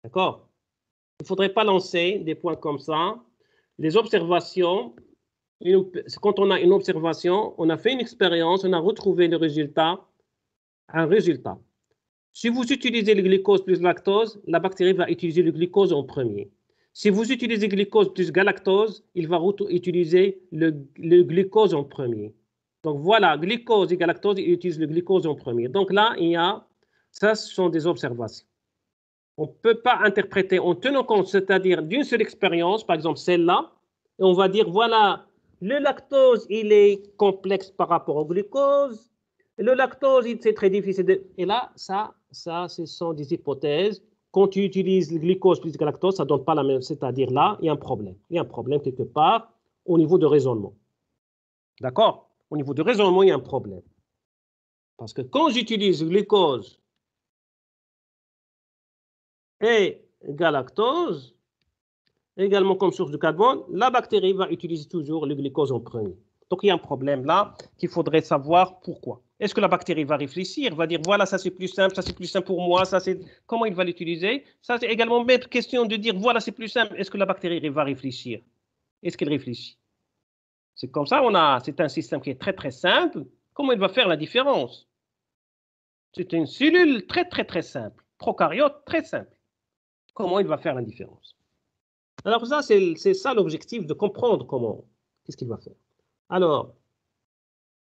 D'accord? Il ne faudrait pas lancer des points comme ça. Les observations, quand on a une observation, on a fait une expérience, on a retrouvé le résultat, un résultat. Si vous utilisez le glucose plus lactose, la bactérie va utiliser le glucose en premier. Si vous utilisez glucose plus galactose, il va utiliser le glucose en premier. Donc voilà, glucose et galactose, ils utilisent le glucose en premier. Donc là, ça, ce sont des observations. On ne peut pas interpréter en tenant compte, c'est-à-dire d'une seule expérience, par exemple celle-là, et on va dire, voilà, le lactose, il est complexe par rapport au glucose, le lactose, c'est très difficile. Et là, ça, ce sont des hypothèses. Quand tu utilises le glucose plus le lactose, ça ne donne pas la même, c'est-à-dire là, il y a un problème. Il y a un problème quelque part au niveau de raisonnement. D'accord? Au niveau de raisonnement, il y a un problème. Parce que quand j'utilise le glucose et galactose, également comme source de carbone, la bactérie va utiliser toujours le glucose en premier. Donc, il y a un problème là qu'il faudrait savoir pourquoi. Est-ce que la bactérie va réfléchir, va dire, voilà, ça c'est plus simple, ça c'est plus simple pour moi, ça c'est... Comment il va l'utiliser? Ça, c'est également une question de dire, voilà, c'est plus simple. Est-ce que la bactérie va réfléchir? Est-ce qu'elle réfléchit? C'est comme ça, c'est un système qui est très, très simple. Comment il va faire la différence? C'est une cellule très, très, très simple. Prokaryote très simple. Comment il va faire la différence? Alors ça, c'est ça l'objectif de comprendre comment, qu'est-ce qu'il va faire. Alors,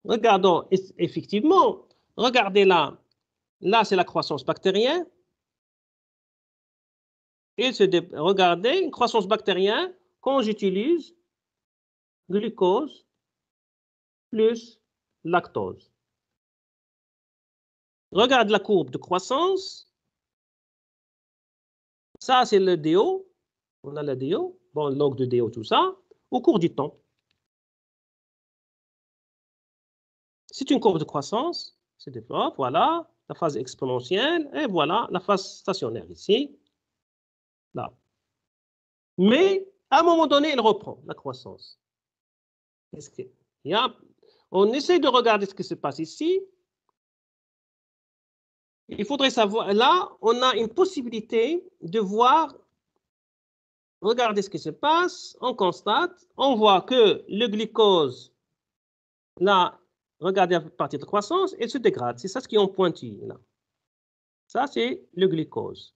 regardons effectivement, regardez là, là c'est la croissance bactérienne. Et regardez, une croissance bactérienne, quand j'utilise glucose plus lactose. Regarde la courbe de croissance. Ça, c'est le DO. On a le DO, bon, log de DO, tout ça, au cours du temps. C'est une courbe de croissance, se développe, voilà, la phase exponentielle, et voilà la phase stationnaire ici, là. Mais, à un moment donné, elle reprend la croissance. On essaie de regarder ce qui se passe ici. Il faudrait savoir, là, on a une possibilité de voir, regardez ce qui se passe, on constate, on voit que le glucose, là, regardez à partir de croissance, il se dégrade. C'est ça ce qui est en pointillé, là. Ça, c'est le glucose.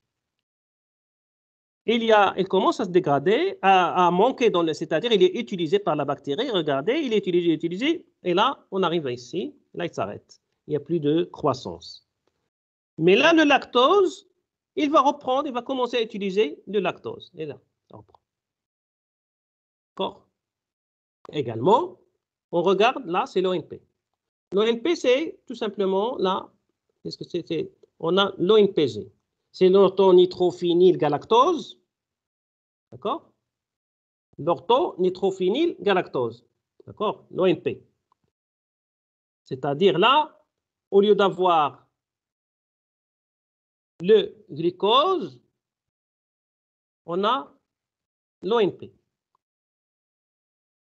Il commence à se dégrader, à manquer, c'est-à-dire il est utilisé par la bactérie. Regardez, il est utilisé, et là, on arrive ici, là, il s'arrête. Il n'y a plus de croissance. Mais là, le lactose, il va reprendre, il va commencer à utiliser le lactose. Et là, ça reprend. D'accord? Également, on regarde, là, c'est l'ONP. L'ONP, c'est tout simplement, là, qu'est-ce que c'est? On a l'ONPG. C'est l'orthonitrophénylgalactose. D'accord? L'orthonitrophénylgalactose. D'accord? L'ONP. C'est-à-dire là, au lieu d'avoir le glucose, on a l'ONP.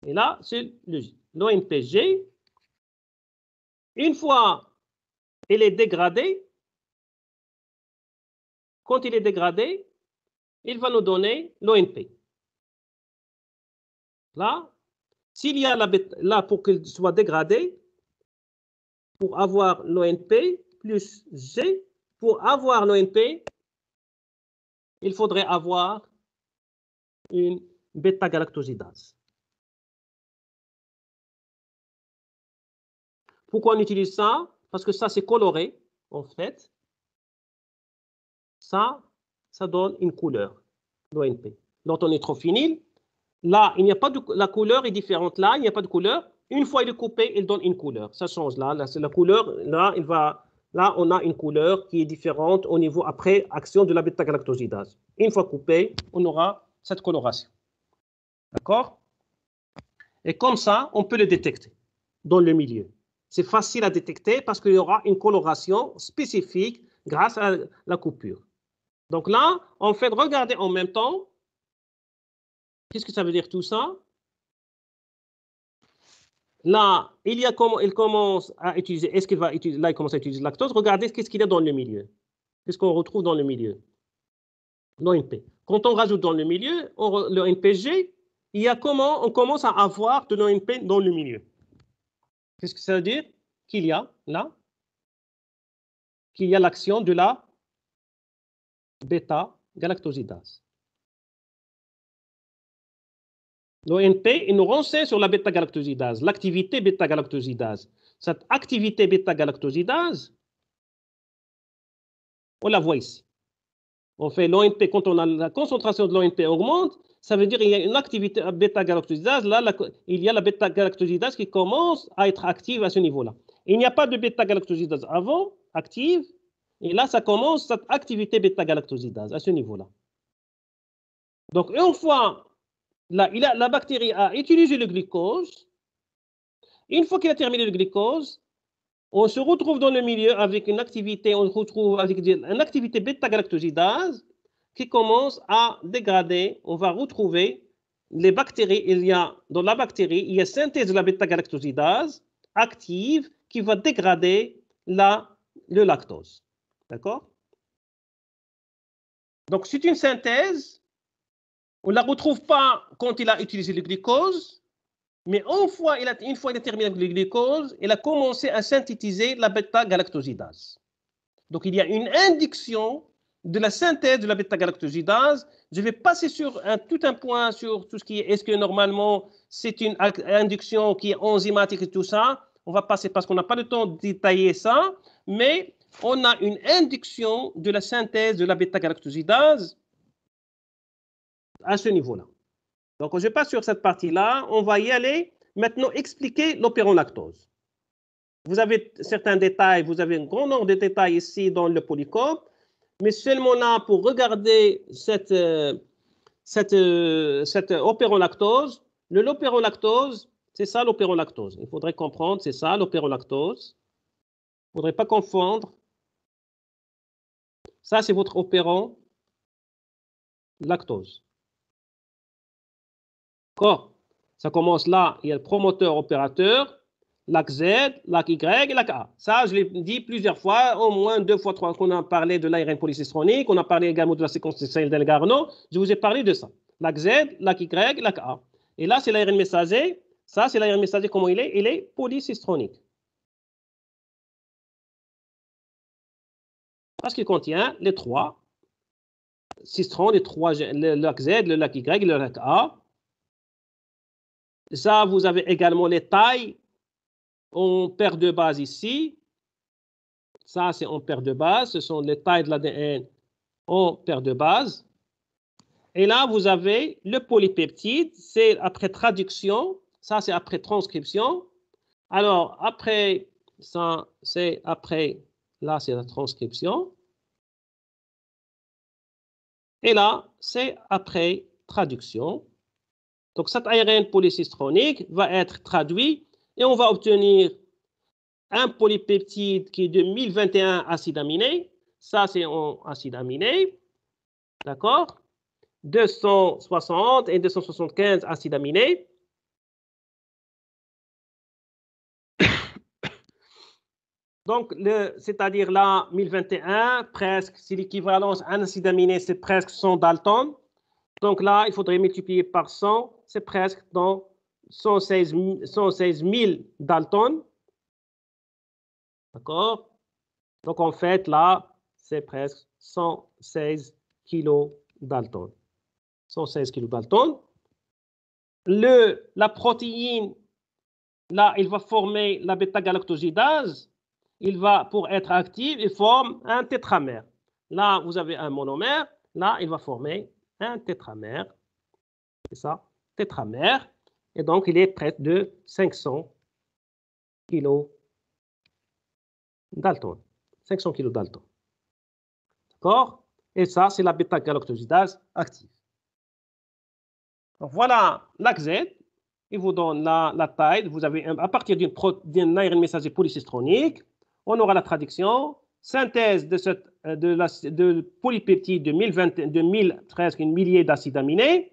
Et là, c'est l'ONPG. Une fois il est dégradé, quand il est dégradé, il va nous donner l'ONP. Là, s'il y a là pour qu'il soit dégradé, pour avoir l'ONP plus G, pour avoir l'ONP, il faudrait avoir une bêta-galactosidase. Pourquoi on utilise ça? Parce que ça, c'est coloré, en fait. Ça donne une couleur, l'ONP. L'orthonitrophényle, là, il n'y a pas de, la couleur est différente. Là, il n'y a pas de couleur. Une fois il est coupé, il donne une couleur. Ça change là. Là, c'est la couleur. Là, là, on a une couleur qui est différente au niveau après action de la bêta-galactosidase. Une fois coupé, on aura cette coloration. D'accord? Et comme ça, on peut le détecter dans le milieu. C'est facile à détecter parce qu'il y aura une coloration spécifique grâce à la coupure. Donc là, en fait, regardez en même temps. Qu'est-ce que ça veut dire tout ça? Là, il commence à utiliser, est-ce qu'il va utiliser, là, il commence à utiliser la lactose. Regardez qu'est-ce qu'il y a dans le milieu. Qu'est-ce qu'on retrouve dans le milieu? L'ONP. Quand on rajoute dans le milieu, le NPG, il y a on commence à avoir de l'ONP dans le milieu. Qu'est-ce que ça veut dire? Qu'il y a, là, qu'il y a l'action de la bêta-galactosidase. L'ONP, il nous renseigne sur la bêta-galactosidase, l'activité bêta-galactosidase. Cette activité bêta-galactosidase, on la voit ici. On fait l'ONP, quand on a la concentration de l'ONP augmente, ça veut dire qu'il y a une activité bêta-galactosidase. Là, il y a la bêta-galactosidase qui commence à être active à ce niveau-là. Il n'y a pas de bêta-galactosidase avant, active, et là, ça commence cette activité bêta-galactosidase à ce niveau-là. Donc, une fois, là, la bactérie a utilisé le glucose. Une fois qu'il a terminé le glucose, on se retrouve dans le milieu avec une activité, on retrouve avec une activité bêta-galactosidase qui commence à dégrader. On va retrouver les bactéries. Dans la bactérie, il y a synthèse de la bêta-galactosidase active qui va dégrader le lactose. D'accord? Donc, c'est une synthèse. On ne la retrouve pas quand il a utilisé le glucose, mais une fois il a terminé avec le glucose, il a commencé à synthétiser la bêta-galactosidase. Donc, il y a une induction de la synthèse de la bêta-galactosidase. Je vais passer sur tout un point sur tout ce qui est, est-ce que normalement c'est une induction qui est enzymatique et tout ça. On va passer parce qu'on n'a pas le temps de détailler ça, mais on a une induction de la synthèse de la bêta-galactosidase à ce niveau-là. Donc, je passe sur cette partie-là. On va y aller. Maintenant, expliquer l'opéron lactose. Vous avez certains détails, vous avez un grand nombre de détails ici dans le polycope, mais seulement là pour regarder cette opéron lactose. L'opéron lactose, c'est ça l'opéron lactose. Il faudrait comprendre, c'est ça l'opéron lactose. Il ne faudrait pas confondre. Ça, c'est votre opéron lactose. D'accord? Ça commence là, il y a le promoteur opérateur, lac Z, lac Y et lac A. Ça, je l'ai dit plusieurs fois, au moins 2 fois, 3 qu'on a parlé de l'ARN polycistronique, on a parlé également de la séquence de sel d'El-Garneau. Je vous ai parlé de ça. Lac Z, lac Y, lac A. Et là, c'est l'ARN messager. Ça, c'est l'ARN messager, comment il est? Il est polycistronique. Parce qu'il contient les 3 cistrons, le lac Z, le lac Y et le lac A. Ça, vous avez également les tailles en paire de base ici. Ça, c'est en paire de base. Ce sont les tailles de l'ADN en paire de base. Et là, vous avez le polypeptide. C'est après traduction. Ça, c'est après transcription. Alors, après ça, c'est après... Là, c'est la transcription. Et là, c'est après traduction. Donc, cet ARN polycistronique va être traduit et on va obtenir un polypeptide qui est de 1021 acides aminés. Ça, c'est en acides aminés. D'accord? 260 et 275 acides aminés. Donc, c'est-à-dire là, 1021, presque, c'est l'équivalence à un acide aminé, c'est presque 100 Dalton. Donc là, il faudrait multiplier par 100, c'est presque dans 116 000 Dalton. D'accord? Donc en fait, là, c'est presque 116 kg Dalton. 116 kg Dalton. La protéine, là, il va former la bêta-galactosidase. Il va, pour être active, il forme un tétramère. Là, vous avez un monomère. Là, il va former un tétramère. C'est ça, tétramère. Et donc, il est près de 500 kg Dalton. 500 kg Dalton. D'accord? Et ça, c'est la bêta-galactosidase active. Donc, voilà lac Z. Il vous donne la taille. Vous avez, à partir d'un ARN messager polycistronique, on aura la traduction, synthèse de polypeptide de 1013 milliers d'acides aminés.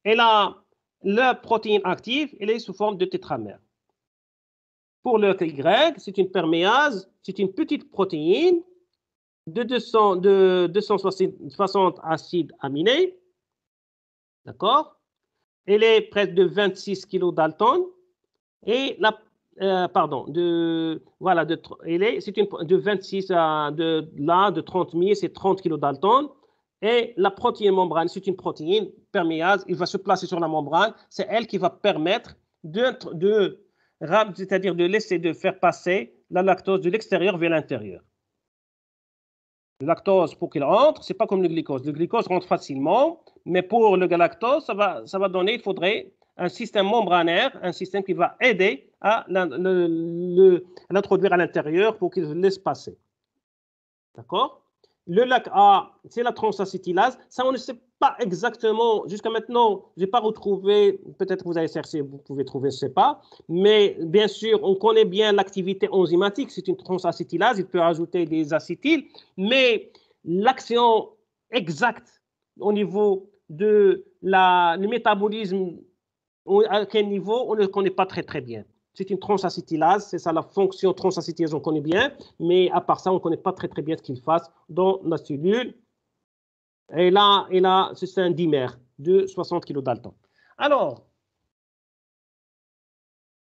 Et là, la protéine active, elle est sous forme de tétramère. Pour le Y, c'est une perméase, c'est une petite protéine de 260 acides aminés. D'accord? Elle est près de 26 kg Dalton. Et la c'est de 26 de 30 000, c'est 30 kg Dalton. Et la protéine membrane, c'est une protéine perméase, il va se placer sur la membrane, c'est elle qui va permettre c'est-à-dire de faire passer la lactose de l'extérieur vers l'intérieur. Le lactose, pour qu'il rentre, c'est pas comme le glucose. Le glucose rentre facilement, mais pour le galactose, ça va donner, il faudrait un système membranaire, un système qui va aider à l'introduire à l'intérieur pour qu'il laisse passer. D'accord? Le lac A, c'est la transacétylase. Ça, on ne sait pas exactement. Jusqu'à maintenant, je n'ai pas retrouvé. Peut-être que vous avez cherché, vous pouvez trouver, je ne sais pas. Mais bien sûr, on connaît bien l'activité enzymatique. C'est une transacétylase. Il peut ajouter des acétyles. Mais l'action exacte au niveau de le métabolisme, à quel niveau, on ne le connaît pas très très bien. C'est une transacétylase, c'est ça la fonction transacétylase, on connaît bien, mais à part ça, on ne connaît pas très très bien ce qu'il fasse dans la cellule. Et là c'est un dimère de 60 kilodaltons. Alors,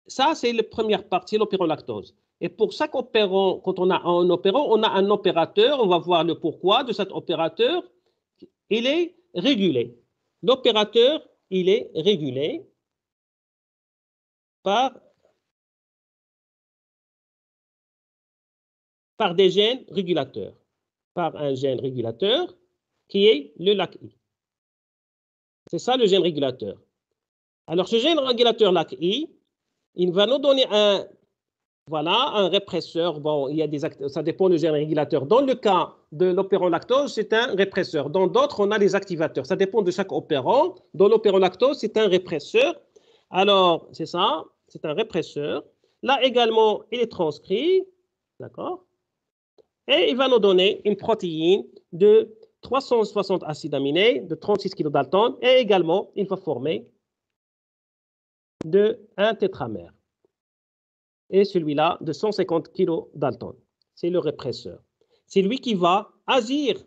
ça, c'est la première partie, l'opérolactose. Et pour chaque opérant, quand on a un opérant, on a un opérateur, on va voir le pourquoi de cet opérateur, il est régulé. L'opérateur, il est régulé par des gènes régulateurs, par un gène régulateur qui est le LAC-I. C'est ça le gène régulateur. Alors, ce gène régulateur LAC-I, il va nous donner un répresseur. Bon, il y a ça dépend du gène régulateur. Dans le cas de l'opérant lactose, c'est un répresseur. Dans d'autres, on a les activateurs. Ça dépend de chaque opérant. Dans l'opérant lactose, c'est un répresseur. Alors, c'est ça, c'est un répresseur. Là également, il est transcrit. D'accord? Et il va nous donner une protéine de 360 acides aminés, de 36 kilodaltons. Et également, il va former un tétramère. Et celui-là de 150 kilodaltons. C'est le répresseur. C'est lui qui va agir.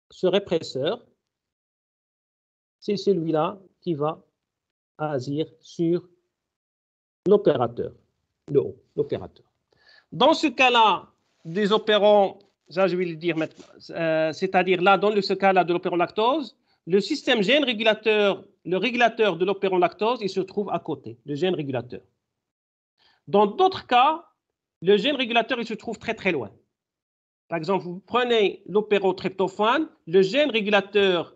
Ce répresseur, c'est celui-là qui va agir sur l'opérateur, le haut, l'opérateur. Dans ce cas-là, des opérants, ça je vais le dire maintenant, c'est-à-dire là, dans ce cas-là de l'opérant lactose, le système gène régulateur, le régulateur de l'opérant lactose, il se trouve à côté, le gène régulateur. Dans d'autres cas, le gène régulateur, il se trouve très très loin. Par exemple, vous prenez l'opérant tryptophane, le gène régulateur,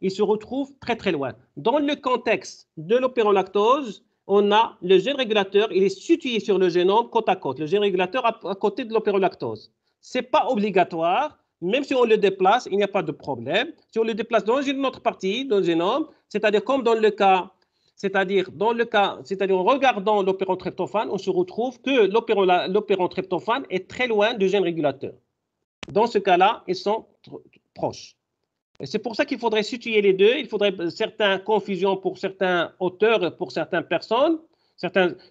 il se retrouve très très loin. Dans le contexte de l'opérant lactose, on a le gène régulateur, il est situé sur le génome côte à côte, le gène régulateur à côté de l'opérant lactose. Ce n'est pas obligatoire, même si on le déplace, il n'y a pas de problème. Si on le déplace dans une autre partie du génome, c'est-à-dire comme dans le cas, en regardant l'opérant tryptophane, on se retrouve que l'opérant tryptophane est très loin du gène régulateur. Dans ce cas-là, ils sont proches. C'est pour ça qu'il faudrait situer les deux. Il faudrait certaines confusions pour certains auteurs, pour certaines personnes.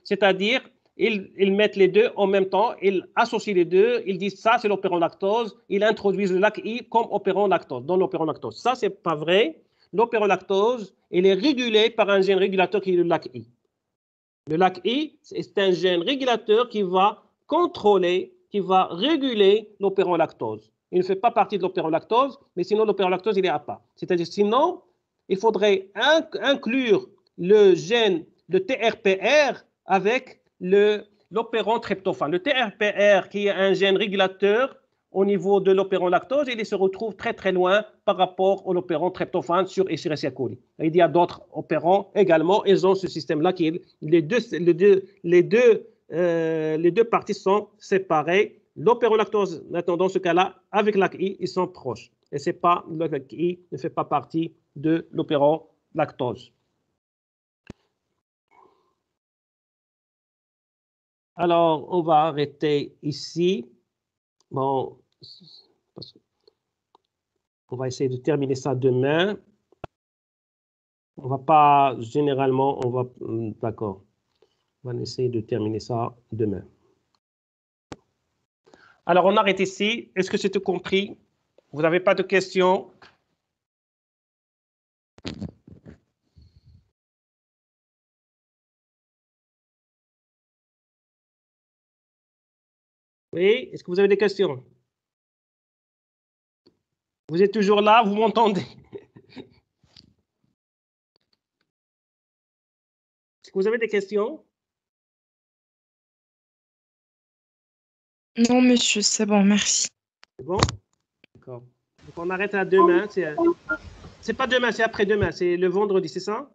C'est-à-dire, ils mettent les deux en même temps, ils associent les deux, ils disent ça, c'est l'opérant lactose, ils introduisent le LAC-I comme opérant lactose, dans l'opérant lactose. Ça, c'est pas vrai. L'opérant lactose, il est régulé par un gène régulateur qui est le LAC-I. Le LAC-I, c'est un gène régulateur qui va contrôler, qui va réguler l'opérant lactose. Il ne fait pas partie de l'opérant lactose, mais sinon l'opérant lactose, il est à part. C'est-à-dire, sinon, il faudrait inclure le gène, le TRPR, avec l'opérant tryptophane. Le TRPR, qui est un gène régulateur au niveau de l'opérant lactose, il se retrouve très très loin par rapport à l'opérant tryptophane sur Escherichia coli. Il y a d'autres opérants également, ils ont ce système-là qui est les deux parties sont séparées. L'opérant lactose, maintenant, dans ce cas-là, avec LAC-I, ils sont proches. Et c'est pas, le LAC-I ne fait pas partie de l'opérant lactose. Alors, on va arrêter ici. Bon, on va essayer de terminer ça demain. On va pas, généralement, on va, d'accord. On va essayer de terminer ça demain. Alors, on arrête ici. Est-ce que c'était compris? Vous n'avez pas de questions? Oui, est-ce que vous avez des questions? Vous êtes toujours là, vous m'entendez? Est-ce que vous avez des questions? Non, monsieur, c'est bon, merci. C'est bon? D'accord. Donc, on arrête à demain. C'est pas demain, c'est après-demain. C'est le vendredi, c'est ça?